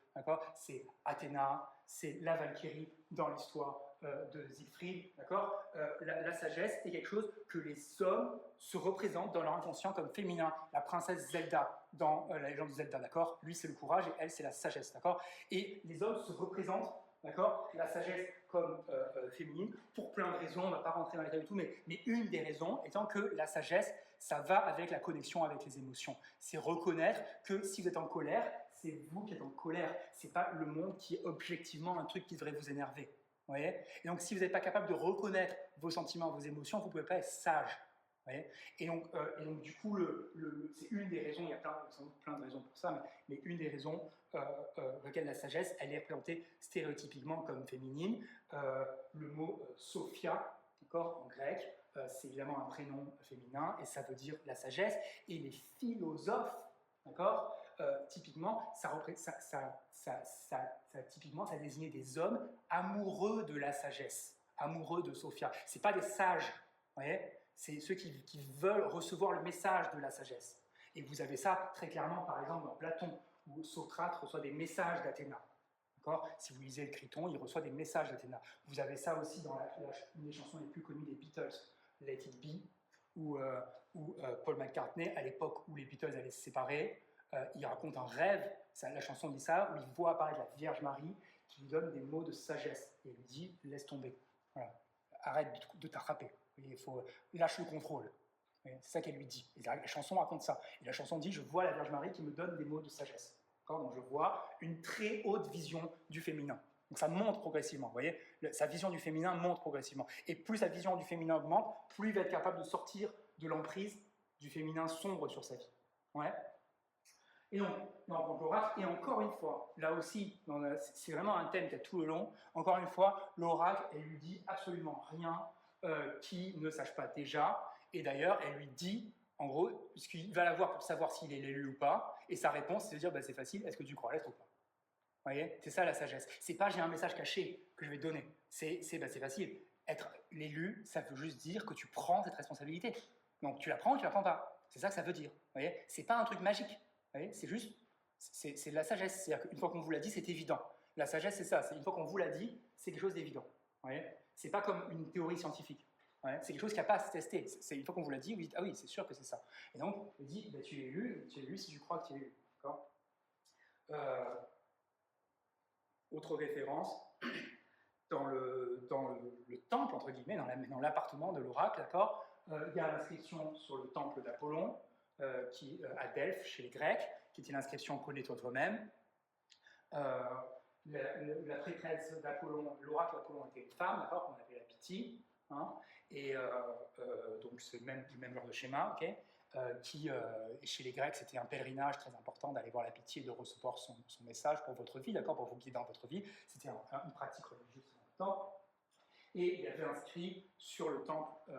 C'est Athéna, c'est la Valkyrie dans l'histoire de Siegfried. La sagesse est quelque chose que les hommes se représentent dans leur inconscient comme féminin. La princesse Zelda dans la légende de Zelda, lui c'est le courage et elle c'est la sagesse. Et les hommes se représentent la sagesse comme féminine, pour plein de raisons, on ne va pas rentrer dans les détails du tout, mais une des raisons étant que la sagesse, ça va avec la connexion avec les émotions. C'est reconnaître que si vous êtes en colère, c'est vous qui êtes en colère, c'est pas le monde qui est objectivement un truc qui devrait vous énerver. Vous voyez? Et donc si vous n'êtes pas capable de reconnaître vos sentiments, vos émotions, vous ne pouvez pas être sage. Et donc, du coup, c'est une des raisons, il y a plein de raisons pour ça, mais une des raisons pour lesquelles la sagesse, elle est représentée stéréotypiquement comme féminine. Le mot Sophia, en grec, c'est évidemment un prénom féminin, et ça veut dire la sagesse. Et les philosophes, typiquement, typiquement, ça désignait des hommes amoureux de la sagesse, amoureux de Sophia. Ce pas des sages, vous voyez? C'est ceux qui veulent recevoir le message de la sagesse. Et vous avez ça très clairement, par exemple, dans Platon, où Socrate reçoit des messages d'Athéna. Si vous lisez le Criton, il reçoit des messages d'Athéna. Vous avez ça aussi dans une des chansons les plus connues des Beatles, Let It Be, où Paul McCartney, à l'époque où les Beatles allaient se séparer, il raconte un rêve, la chanson dit ça, où il voit apparaître la Vierge Marie qui lui donne des mots de sagesse. Et il lui dit, laisse tomber, voilà. Arrête de t'attraper. Il faut lâche le contrôle. C'est ça qu'elle lui dit. Et la chanson raconte ça. Et la chanson dit, je vois la Vierge Marie qui me donne des mots de sagesse. Donc je vois une très haute vision du féminin. Donc ça monte progressivement. Vous voyez, sa vision du féminin monte progressivement. Et plus sa vision du féminin augmente, plus il va être capable de sortir de l'emprise du féminin sombre sur sa vie. Et donc, l'oracle, et encore une fois, là aussi, c'est vraiment un thème qui a tout le long. Encore une fois, l'oracle, elle lui dit absolument rien qui ne sache pas déjà. Et d'ailleurs, elle lui dit, en gros, puisqu'il va la voir pour savoir s'il est l'élu ou pas, et sa réponse, c'est de dire, c'est facile, est-ce que tu crois l'être ou pas? Vous voyez, c'est ça la sagesse. C'est pas j'ai un message caché que je vais te donner. C'est facile. Être l'élu, ça veut juste dire que tu prends cette responsabilité. Donc tu la prends ou tu la prends pas. C'est ça que ça veut dire. Vous voyez, c'est pas un truc magique. Vous voyez, c'est juste, c'est de la sagesse. C'est-à-dire qu'une fois qu'on vous l'a dit, c'est évident. La sagesse, c'est ça. C'est une fois qu'on vous l'a dit, c'est quelque chose d'évident. Vous voyez, c'est pas comme une théorie scientifique. C'est quelque chose qui n'a pas à se tester. C'est une fois qu'on vous l'a dit, vous dites ah oui, c'est sûr que c'est ça. Et donc, on dit tu es élu si tu crois que tu es élu. D'accord. Autre référence, dans le temple, entre guillemets, dans l'appartement de l'oracle, d'accord, il y a l'inscription sur le temple d'Apollon, à Delphes, chez les Grecs, qui était l'inscription connais-toi toi-même. La prêtresse d'Apollon, l'oracle d'Apollon était une femme, d'accord, qu'on appelait la Pythie, et donc c'est du même genre de schéma, ok. Chez les Grecs, c'était un pèlerinage très important d'aller voir la Pythie et de recevoir son message pour votre vie, d'accord, pour vous guider dans votre vie. C'était une pratique religieuse importante. Et il y avait inscrit sur le temple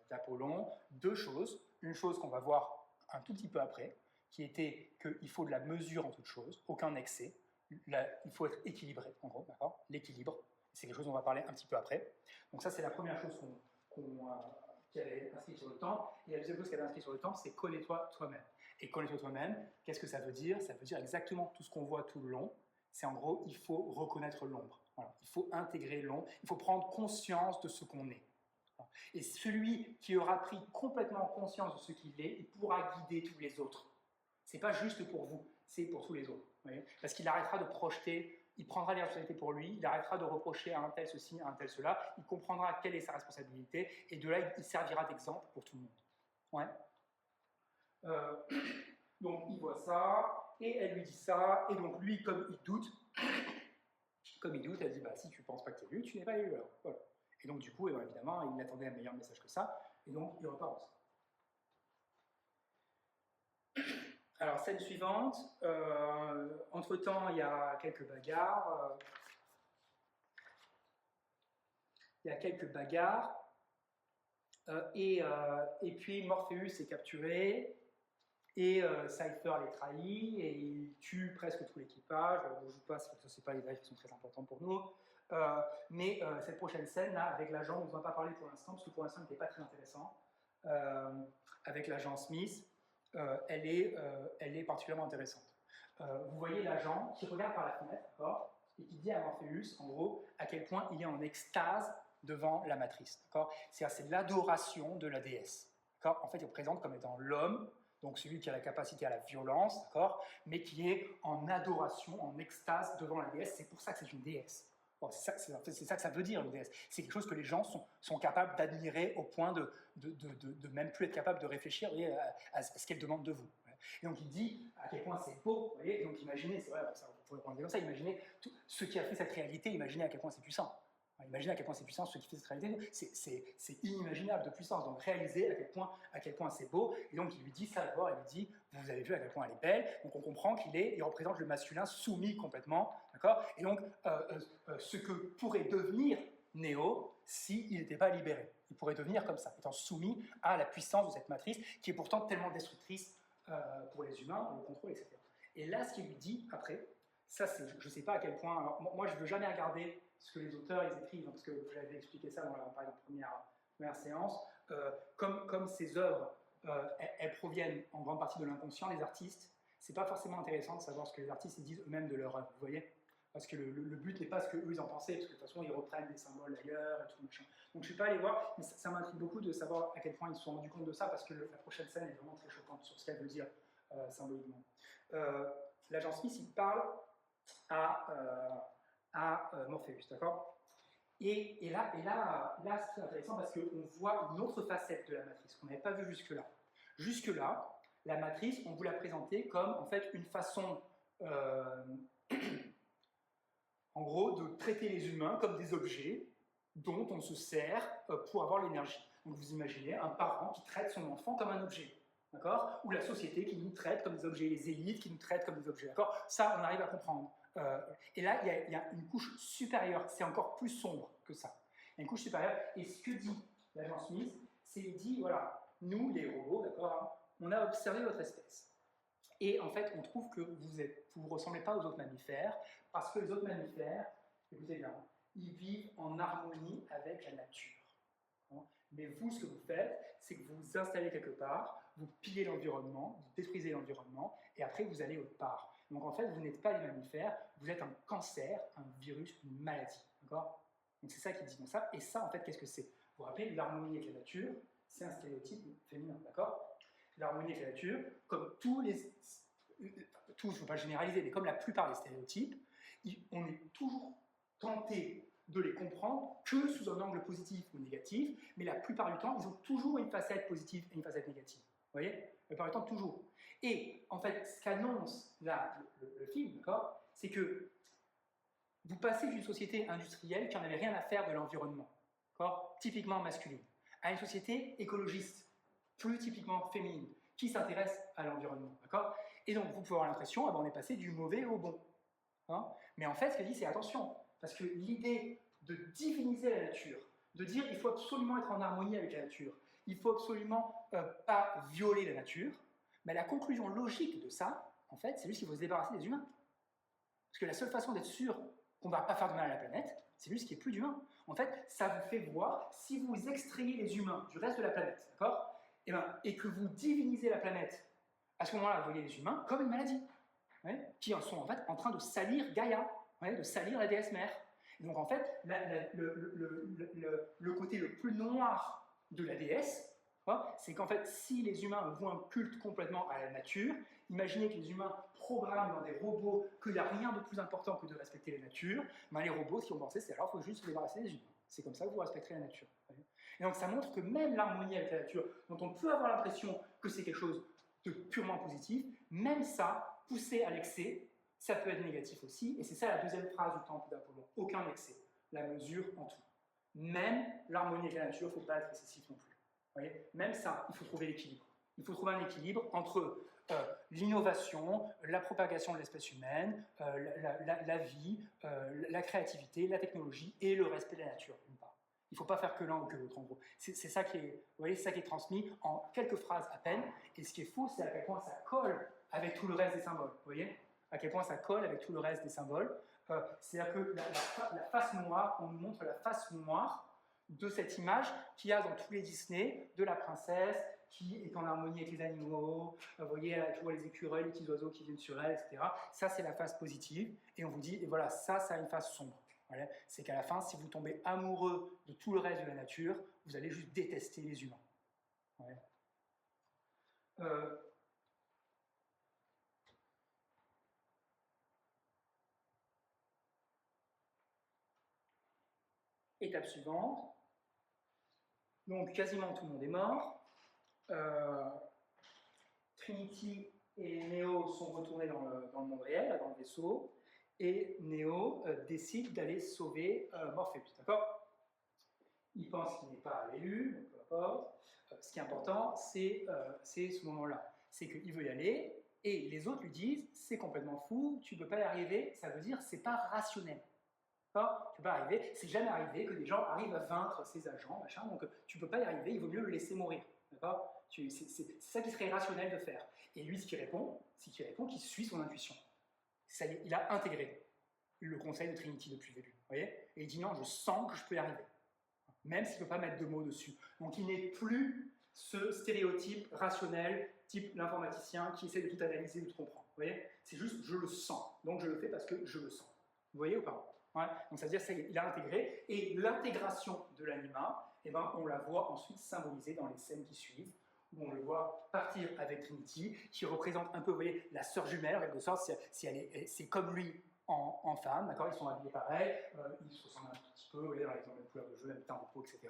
d'Apollon deux choses. Une chose qu'on va voir un tout petit peu après, qui était qu'il faut de la mesure en toute chose, aucun excès. Il faut être équilibré, en gros, d'accord. L'équilibre, c'est quelque chose dont on va parler un petit peu après. Donc ça, c'est la première chose qui avait inscrit sur le temple. Et la deuxième chose qu'elle avait inscrit sur le temple, c'est connais-toi toi-même. Et connais-toi toi-même, qu'est-ce que ça veut dire? Ça veut dire exactement tout ce qu'on voit tout le long. C'est en gros, il faut reconnaître l'ombre. Voilà. Il faut intégrer l'ombre. Il faut prendre conscience de ce qu'on est. Et celui qui aura pris complètement conscience de ce qu'il est, il pourra guider tous les autres. C'est pas juste pour vous, c'est pour tous les autres. Vous voyez, parce qu'il arrêtera de projeter. Il prendra les responsabilités pour lui, il arrêtera de reprocher à un tel ceci, à un tel cela, il comprendra quelle est sa responsabilité, et de là, il servira d'exemple pour tout le monde. Donc, il voit ça, et elle lui dit ça, et donc lui, comme il doute, elle dit, si tu ne penses pas que tu es élu, tu n'es pas élu. Alors. Voilà. Et donc, du coup, évidemment, il attendait un meilleur message que ça, et donc, il repart aussi. Alors, scène suivante, entre-temps, il y a quelques bagarres. Et puis Morpheus est capturé, Et Cypher les trahit et il tue presque tout l'équipage. Je ne joue pas, ce n'est pas les détails qui sont très importants pour nous. Mais cette prochaine scène, là, avec l'agent, on ne va pas parler pour l'instant, parce que pour l'instant, ce n'était pas très intéressant. Avec l'agent Smith, elle est particulièrement intéressante. Vous voyez l'agent qui regarde par la fenêtre, d'accord, et qui dit à Morpheus, en gros, à quel point il est en extase devant la matrice. C'est l'adoration de la déesse. En fait, il représente comme étant l'homme, donc celui qui a la capacité à la violence, mais qui est en adoration, en extase devant la déesse. C'est pour ça que c'est une déesse. Bon, c'est ça que ça veut dire, une déesse. C'est quelque chose que les gens sont capables d'admirer au point de même plus être capables de réfléchir à ce qu'elle demande de vous. Et donc il dit à quel point c'est beau, vous voyez, et donc imaginez, c'est vrai, ça, vous pouvez prendre comme ça, imaginez ce qui a fait cette réalité, imaginez à quel point c'est puissant. Imaginez à quel point c'est puissant, ce qui fait cette réalité, c'est inimaginable de puissance. Donc réalisez à quel point c'est beau. Et donc il lui dit ça d'abord, il lui dit, vous avez vu à quel point elle est belle. Donc on comprend il représente le masculin soumis complètement, d'accord. Et donc ce que pourrait devenir Néo s'il n'était pas libéré. Il pourrait devenir comme ça, étant soumis à la puissance de cette matrice qui est pourtant tellement destructrice pour les humains, le contrôle, etc. Et là, ce qu'il lui dit après, ça, je ne sais pas à quel point. Alors, moi, je ne veux jamais regarder ce que les auteurs ils écrivent, parce que j'avais expliqué ça dans la première séance. Comme ces œuvres, elles proviennent en grande partie de l'inconscient des artistes, c'est pas forcément intéressant de savoir ce que les artistes ils disent eux-mêmes de leur œuvre, vous voyez. Parce que le but n'est pas ce qu'eux ils en pensaient, parce que de toute façon ils reprennent des symboles d'ailleurs et tout machin. Donc je ne suis pas allé voir, mais ça m'intrigue beaucoup de savoir à quel point ils se sont rendus compte de ça, parce que la prochaine scène est vraiment très choquante sur ce qu'elle veut dire symboliquement. L'agent Smith il parle à Morpheus, d'accord. Et là, c'est très intéressant parce qu'on voit une autre facette de la matrice qu'on n'avait pas vue jusque-là. Jusque-là, la matrice, on vous l'a présentée comme en fait une façon, en gros, de traiter les humains comme des objets dont on se sert pour avoir l'énergie. Donc vous imaginez un parent qui traite son enfant comme un objet. D'accord. Ou la société qui nous traite comme des objets, les élites qui nous traitent comme des objets. D'accord. Ça, on arrive à comprendre. Et là, il y a une couche supérieure, c'est encore plus sombre que ça. Il y a une couche supérieure, et ce que dit l'agent Smith, c'est qu'il dit, voilà, nous, les robots, d'accord, on a observé votre espèce. Et en fait, on trouve que vous ne ressemblez pas aux autres mammifères, parce que les autres mammifères, écoutez bien, ils vivent en harmonie avec la nature. Mais vous, ce que vous faites, c'est que vous vous installez quelque part, vous pillez l'environnement, vous détruisez l'environnement, et après vous allez autre part. Donc en fait, vous n'êtes pas des mammifères, vous êtes un cancer, un virus, une maladie. D'accord. Donc c'est ça qu'il dit. Donc ça, et ça, en fait, qu'est-ce que c'est? Vous vous rappelez, l'harmonie avec la nature, c'est un stéréotype féminin. D'accord. L'harmonie avec la nature, comme tous, je ne veux pas généraliser, mais comme la plupart des stéréotypes, on est toujours tenté de les comprendre que sous un angle positif ou négatif, mais la plupart du temps, ils ont toujours une facette positive et une facette négative. Vous voyez? La plupart du temps, toujours. Et en fait, ce qu'annonce le film, d'accord, c'est que vous passez d'une société industrielle qui n'en avait rien à faire de l'environnement, typiquement masculine, à une société écologiste, plus typiquement féminine, qui s'intéresse à l'environnement. Et donc, vous pouvez avoir l'impression, on est passé du mauvais au bon. Mais en fait, ce qu'elle dit, c'est attention, parce que l'idée de diviniser la nature, de dire il faut absolument être en harmonie avec la nature, il faut absolument pas violer la nature, mais la conclusion logique de ça, en fait, c'est juste qu'il faut se débarrasser des humains. Parce que la seule façon d'être sûr qu'on ne va pas faire de mal à la planète, c'est juste qu'il n'y ait plus d'humains. En fait, ça vous fait voir, si vous extrayez les humains du reste de la planète, d'accord, et que vous divinisez la planète, à ce moment-là, vous voyez les humains comme une maladie, qui sont en fait en train de salir Gaïa, de salir la déesse mère. Et donc en fait, le côté le plus noir de la déesse, c'est qu'en fait, si les humains vont un culte complètement à la nature, imaginez que les humains programment dans des robots qu'il n'y a rien de plus important que de respecter la nature, les robots, ce qu'ils ont pensé, c'est alors il faut juste se débarrasser des humains. C'est comme ça que vous respecterez la nature. Et donc ça montre que même l'harmonie avec la nature, dont on peut avoir l'impression que c'est quelque chose de purement positif, même ça, poussé à l'excès, ça peut être négatif aussi. Et c'est ça la deuxième phrase du temple d'Apollon. Aucun excès, la mesure en tout. Même l'harmonie avec la nature, il ne faut pas être excessif non plus. Vous voyez, même ça, il faut trouver l'équilibre. Il faut trouver un équilibre entre l'innovation, la propagation de l'espèce humaine, la vie, la créativité, la technologie et le respect de la nature, d'une part. Il ne faut pas faire que l'un ou que l'autre, en gros. C'est ça qui est, vous voyez, ça qui est transmis en quelques phrases à peine. Et ce qui est fou, c'est à quel point ça colle avec tout le reste des symboles. Vous voyez, à quel point ça colle avec tout le reste des symboles. C'est-à-dire que la face noire, on nous montre la face noire de cette image qu'il y a dans tous les Disney de la princesse qui est en harmonie avec les animaux. Vous voyez, elle a toujours les écureuils, les petits oiseaux qui viennent sur elle, etc. Ça, c'est la face positive. Et on vous dit, et voilà, ça a une face sombre. Voilà. C'est qu'à la fin, si vous tombez amoureux de tout le reste de la nature, vous allez juste détester les humains. Ouais. Étape suivante. Donc, quasiment tout le monde est mort. Trinity et Neo sont retournés dans le monde réel, dans le vaisseau. Et Neo décide d'aller sauver Morpheus, d'accord? Il pense qu'il n'est pas l'élu, peu importe. Ce qui est important, c'est ce moment-là. C'est qu'il veut y aller, et les autres lui disent, c'est complètement fou, tu ne peux pas y arriver, ça veut dire, c'est pas rationnel. Tu ne peux pas arriver, c'est jamais arrivé que des gens arrivent à vaincre ces agents, machin, donc tu ne peux pas y arriver, il vaut mieux le laisser mourir. C'est ça qui serait rationnel de faire. Et lui, ce qu'il répond, c'est qu'il suit son intuition. Ça y est, il a intégré le conseil de Trinity depuis le début. Vous voyez, et il dit non, je sens que je peux y arriver. Même s'il ne peut pas mettre de mots dessus. Donc il n'est plus ce stéréotype rationnel, type l'informaticien qui essaie de tout analyser, de tout comprendre. Vous voyez, c'est juste je le sens. Donc je le fais parce que je le sens. Vous voyez ou pas? Ouais. Donc ça veut dire qu'il a intégré. Et l'intégration de l'anima, eh ben, on la voit ensuite symbolisée dans les scènes qui suivent, où on le voit partir avec Trinity, qui représente un peu, vous voyez, la sœur jumelle, en quelque sorte, c'est comme lui en femme, d'accord, ils sont habillés pareil, ils se ressemblent un petit peu, vous voyez, ils ont la même couleur de cheveux, la même teint de peau, etc.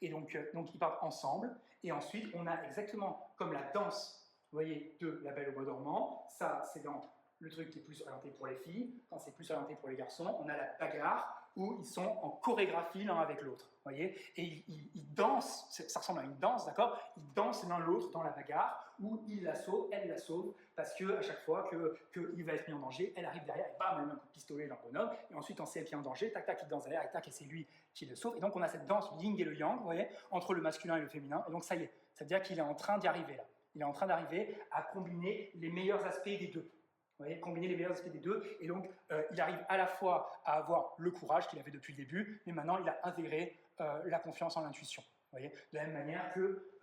Et donc ils partent ensemble, et ensuite on a exactement comme la danse, vous voyez, de La Belle au bois dormant, ça c'est dans le truc qui est plus orienté pour les filles, quand c'est plus orienté pour les garçons, on a la bagarre où ils sont en chorégraphie l'un avec l'autre, voyez, et ils dansent, ça ressemble à une danse, d'accord, ils dansent l'un l'autre dans la bagarre, où il la sauve, elle la sauve, parce qu'à chaque fois qu'il va être mis en danger, elle arrive derrière et bam, elle met un coup de pistolet dans le bonhomme, et ensuite on sait qu'il est en danger, tac tac, il danse derrière, et tac, et c'est lui qui le sauve, et donc on a cette danse, le yin et le yang, vous voyez, entre le masculin et le féminin, et donc ça y est, ça veut dire qu'il est en train d'y arriver là, il est en train d'arriver à combiner les meilleurs aspects des deux. Vous voyez, combiner les meilleurs aspects des deux, et donc il arrive à la fois à avoir le courage qu'il avait depuis le début, mais maintenant il a intégré la confiance en l'intuition. Vous voyez, de la même manière que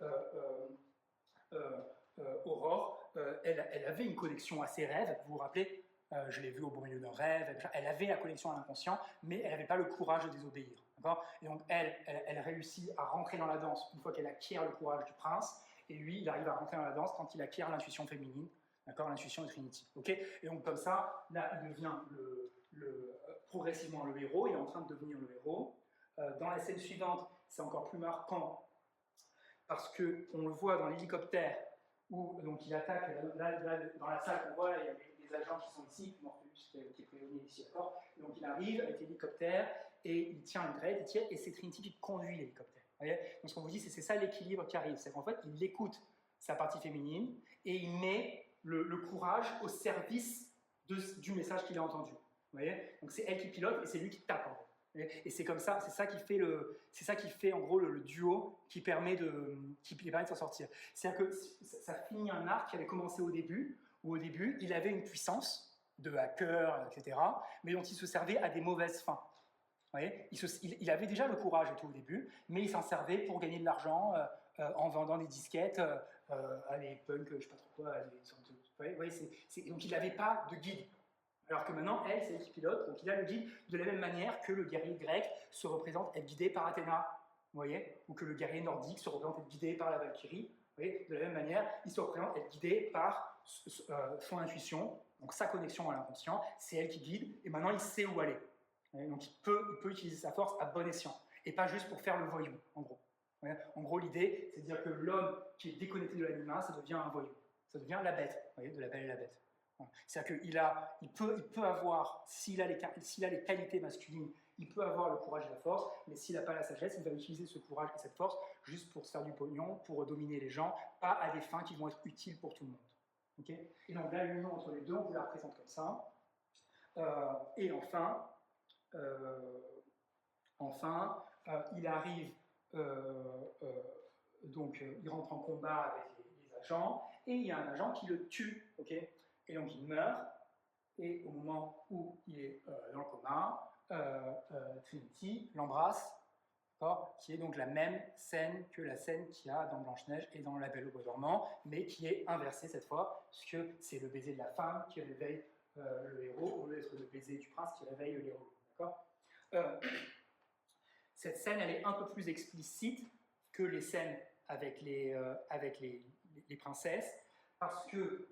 Aurore, elle avait une connexion à ses rêves, vous vous rappelez, je l'ai vue au beau milieu d'un rêve, elle avait la connexion à l'inconscient, mais elle n'avait pas le courage de désobéir. Et donc elle réussit à rentrer dans la danse une fois qu'elle acquiert le courage du prince, et lui, il arrive à rentrer dans la danse quand il acquiert l'intuition féminine, d'accord, l'intuition de Trinity. Okay, et donc comme ça, là, il devient progressivement le héros, il est en train de devenir le héros. Dans la scène suivante, c'est encore plus marquant, parce qu'on le voit dans l'hélicoptère, où donc, il attaque, là, dans la salle qu'on voit, là, il y a des agents qui sont ici, Morpheus qui est prisonnier ici, d'accord. Donc il arrive avec l'hélicoptère, et il tient une grève, il tire, et c'est Trinity qui conduit l'hélicoptère. Donc ce qu'on vous dit, c'est ça l'équilibre qui arrive, c'est qu'en fait, il écoute sa partie féminine, et il met le courage au service du message qu'il a entendu. Vous voyez, donc c'est elle qui pilote, et c'est lui qui tape, en fait. Et c'est comme ça, c'est ça qui fait en gros le duo qui permet de s'en sortir. C'est-à-dire que ça finit un arc qui avait commencé au début, où au début il avait une puissance de hacker, etc., mais dont il se servait à des mauvaises fins. Vous voyez, il avait déjà le courage et tout au début, mais il s'en servait pour gagner de l'argent en vendant des disquettes à les punks, je ne sais pas trop quoi. Donc il n'avait pas de guide. Alors que maintenant, elle, c'est elle qui pilote, donc il a le guide de la même manière que le guerrier grec se représente être guidé par Athéna, vous voyez, ou que le guerrier nordique se représente être guidé par la Valkyrie. Vous voyez, de la même manière, il se représente être guidé par son intuition, donc sa connexion à l'inconscient, c'est elle qui guide, et maintenant il sait où aller. Donc il peut utiliser sa force à bon escient, et pas juste pour faire le voyou, en gros. En gros, l'idée, c'est de dire que l'homme qui est déconnecté de l'anima, ça devient un voyou. Ça devient la bête, vous voyez, de La Belle et la Bête. C'est-à-dire qu'il peut avoir, s'il a les qualités masculines, il peut avoir le courage et la force, mais s'il n'a pas la sagesse, il va utiliser ce courage et cette force juste pour se faire du pognon, pour dominer les gens, pas à des fins qui vont être utiles pour tout le monde. Okay, et donc là, l'union entre les deux, on vous la représente comme ça. Et enfin, enfin, il arrive, donc il rentre en combat avec les agents, et il y a un agent qui le tue, ok? Et donc il meurt, et au moment où il est dans le coma, Trinity l'embrasse, qui est donc la même scène que la scène qu'il y a dans Blanche-Neige et dans La Belle au bois dormant, mais qui est inversée cette fois, puisque c'est le baiser de la femme qui réveille le héros, au lieu d'être le baiser du prince qui réveille le héros. Cette scène, elle est un peu plus explicite que les scènes avec les princesses, parce que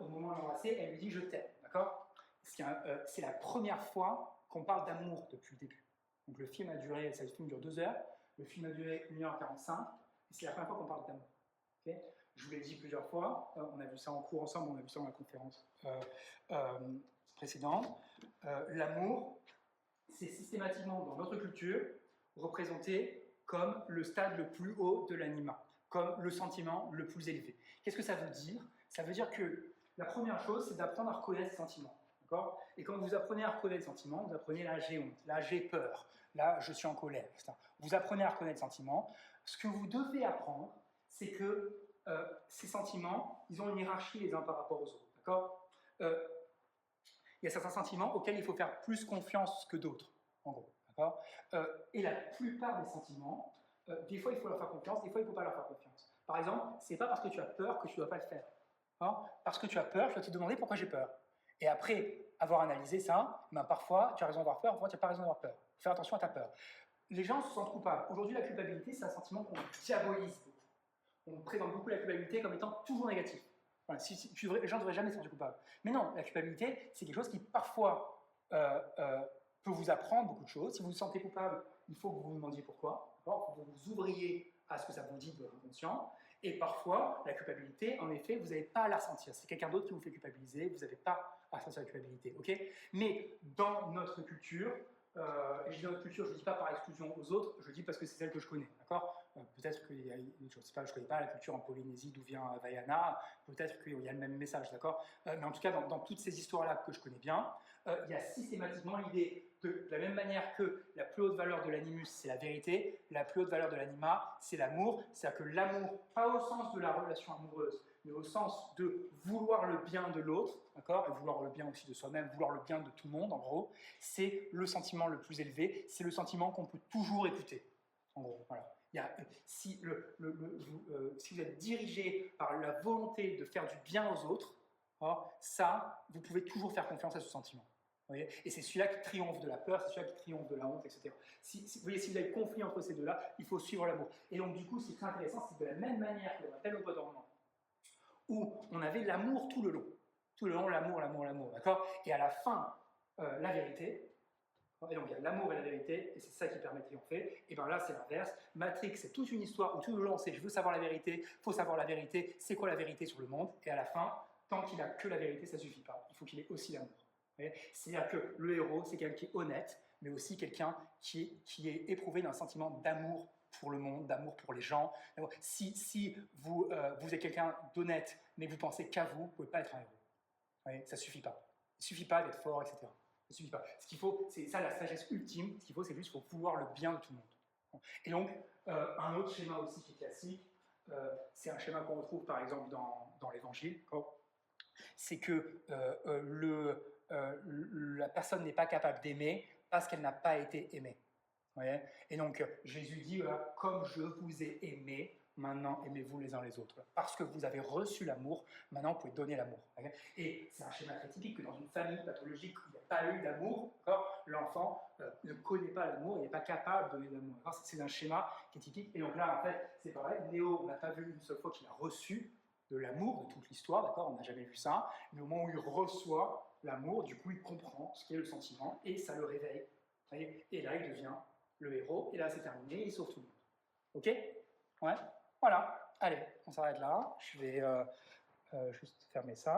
au moment de l'embrasser, elle lui dit « je t'aime », d'accord ? C'est la première fois qu'on parle d'amour depuis le début. Donc le film dure 2 heures, le film a duré 1h45, et c'est la première fois qu'on parle d'amour. Okay, je vous l'ai dit plusieurs fois, on a vu ça en cours ensemble, on a vu ça dans la conférence précédente. L'amour, c'est systématiquement dans notre culture représenté comme le stade le plus haut de l'anima, comme le sentiment le plus élevé. Qu'est-ce que ça veut dire ? Ça veut dire que la première chose, c'est d'apprendre à reconnaître ses sentiments. Et quand vous apprenez à reconnaître les sentiments, vous apprenez là j'ai honte, là j'ai peur, là je suis en colère, etc. Vous apprenez à reconnaître les sentiments. Ce que vous devez apprendre, c'est que ces sentiments, ils ont une hiérarchie les uns par rapport aux autres. Il y a certains sentiments auxquels il faut faire plus confiance que d'autres, en gros. Et la plupart des sentiments, des fois il faut leur faire confiance, des fois il ne faut pas leur faire confiance. Par exemple, ce n'est pas parce que tu as peur que tu ne dois pas le faire. Parce que tu as peur, je dois te demander pourquoi j'ai peur. Et après avoir analysé ça, parfois tu as raison d'avoir peur, parfois tu n'as pas raison d'avoir peur. Fais attention à ta peur. Les gens se sentent coupables. Aujourd'hui, la culpabilité, c'est un sentiment qu'on diabolise beaucoup. On présente beaucoup la culpabilité comme étant toujours négatif. Voilà, les gens ne devraient jamais se sentir coupables. Mais non, la culpabilité, c'est quelque chose qui parfois peut vous apprendre beaucoup de choses. Si vous vous sentez coupable, il faut que vous vous demandiez pourquoi. Il faut que vous ouvriez à ce que ça vous dit de votre inconscient. Et parfois, la culpabilité, en effet, vous n'avez pas à la ressentir. C'est quelqu'un d'autre qui vous fait culpabiliser, vous n'avez pas à ressentir la culpabilité. Okay, mais dans notre culture, et je dis dans notre culture, je ne dis pas par exclusion aux autres, je dis parce que c'est celle que je connais. Peut-être qu'il y a, je ne sais pas, je ne connais pas la culture en Polynésie d'où vient Vaiana, peut-être qu'il y a le même message, d'accord ? Mais en tout cas, dans toutes ces histoires-là que je connais bien, il y a systématiquement l'idée de la même manière que la plus haute valeur de l'animus, c'est la vérité, la plus haute valeur de l'anima, c'est l'amour. C'est-à-dire que l'amour, pas au sens de la relation amoureuse, mais au sens de vouloir le bien de l'autre, d'accord ? Et vouloir le bien aussi de soi-même, vouloir le bien de tout le monde, en gros, c'est le sentiment le plus élevé, c'est le sentiment qu'on peut toujours écouter, en gros, voilà. Si vous êtes dirigé par la volonté de faire du bien aux autres, ça, vous pouvez toujours faire confiance à ce sentiment. Vous voyez, et c'est celui-là qui triomphe de la peur, c'est celui-là qui triomphe de la honte, etc. Vous voyez, si vous avez conflit entre ces deux-là, il faut suivre l'amour. Et donc, du coup, c'est très intéressant, c'est de la même manière que dans La Belle au bois dormant, où on avait l'amour tout le long. Tout le long, l'amour, l'amour, l'amour, d'accord ? Et à la fin, la vérité. Et donc il y a l'amour et la vérité, et c'est ça qui permet de triompher. Et bien là, c'est l'inverse. Matrix, c'est toute une histoire où tout le long, c'est je veux savoir la vérité, il faut savoir la vérité, c'est quoi la vérité sur le monde ? Et à la fin, tant qu'il n'a que la vérité, ça ne suffit pas. Il faut qu'il ait aussi l'amour. C'est-à-dire que le héros, c'est quelqu'un qui est honnête, mais aussi quelqu'un qui est éprouvé d'un sentiment d'amour pour le monde, d'amour pour les gens. Si vous êtes quelqu'un d'honnête, mais que vous pensez qu'à vous ne pouvez pas être un héros. Ça ne suffit pas. Il ne suffit pas d'être fort, etc. Ça ne suffit pas. Ce qu'il faut, c'est ça la sagesse ultime. Ce qu'il faut, c'est juste vouloir le bien de tout le monde. Et donc, un autre schéma aussi qui est classique, c'est un schéma qu'on retrouve par exemple dans l'Évangile. C'est que la personne n'est pas capable d'aimer parce qu'elle n'a pas été aimée. Et donc, Jésus dit, voilà, comme je vous ai aimé, maintenant aimez-vous les uns les autres. Parce que vous avez reçu l'amour, maintenant vous pouvez donner l'amour. Et c'est un schéma très typique que dans une famille pathologique où il n'y a pas eu d'amour, l'enfant ne connaît pas l'amour, il n'est pas capable de donner l'amour. C'est un schéma qui est typique. Et donc là, en fait, c'est pareil, Néo, on n'a pas vu une seule fois qu'il a reçu de l'amour de toute l'histoire, d'accord ? On n'a jamais vu ça. Mais au moment où il reçoit l'amour, du coup, il comprend ce qu'est le sentiment et ça le réveille. Et là, il devient le héros, et là c'est terminé, il sauve tout le monde. Ok ? Ouais ? Voilà. Allez, on s'arrête là. Je vais juste fermer ça.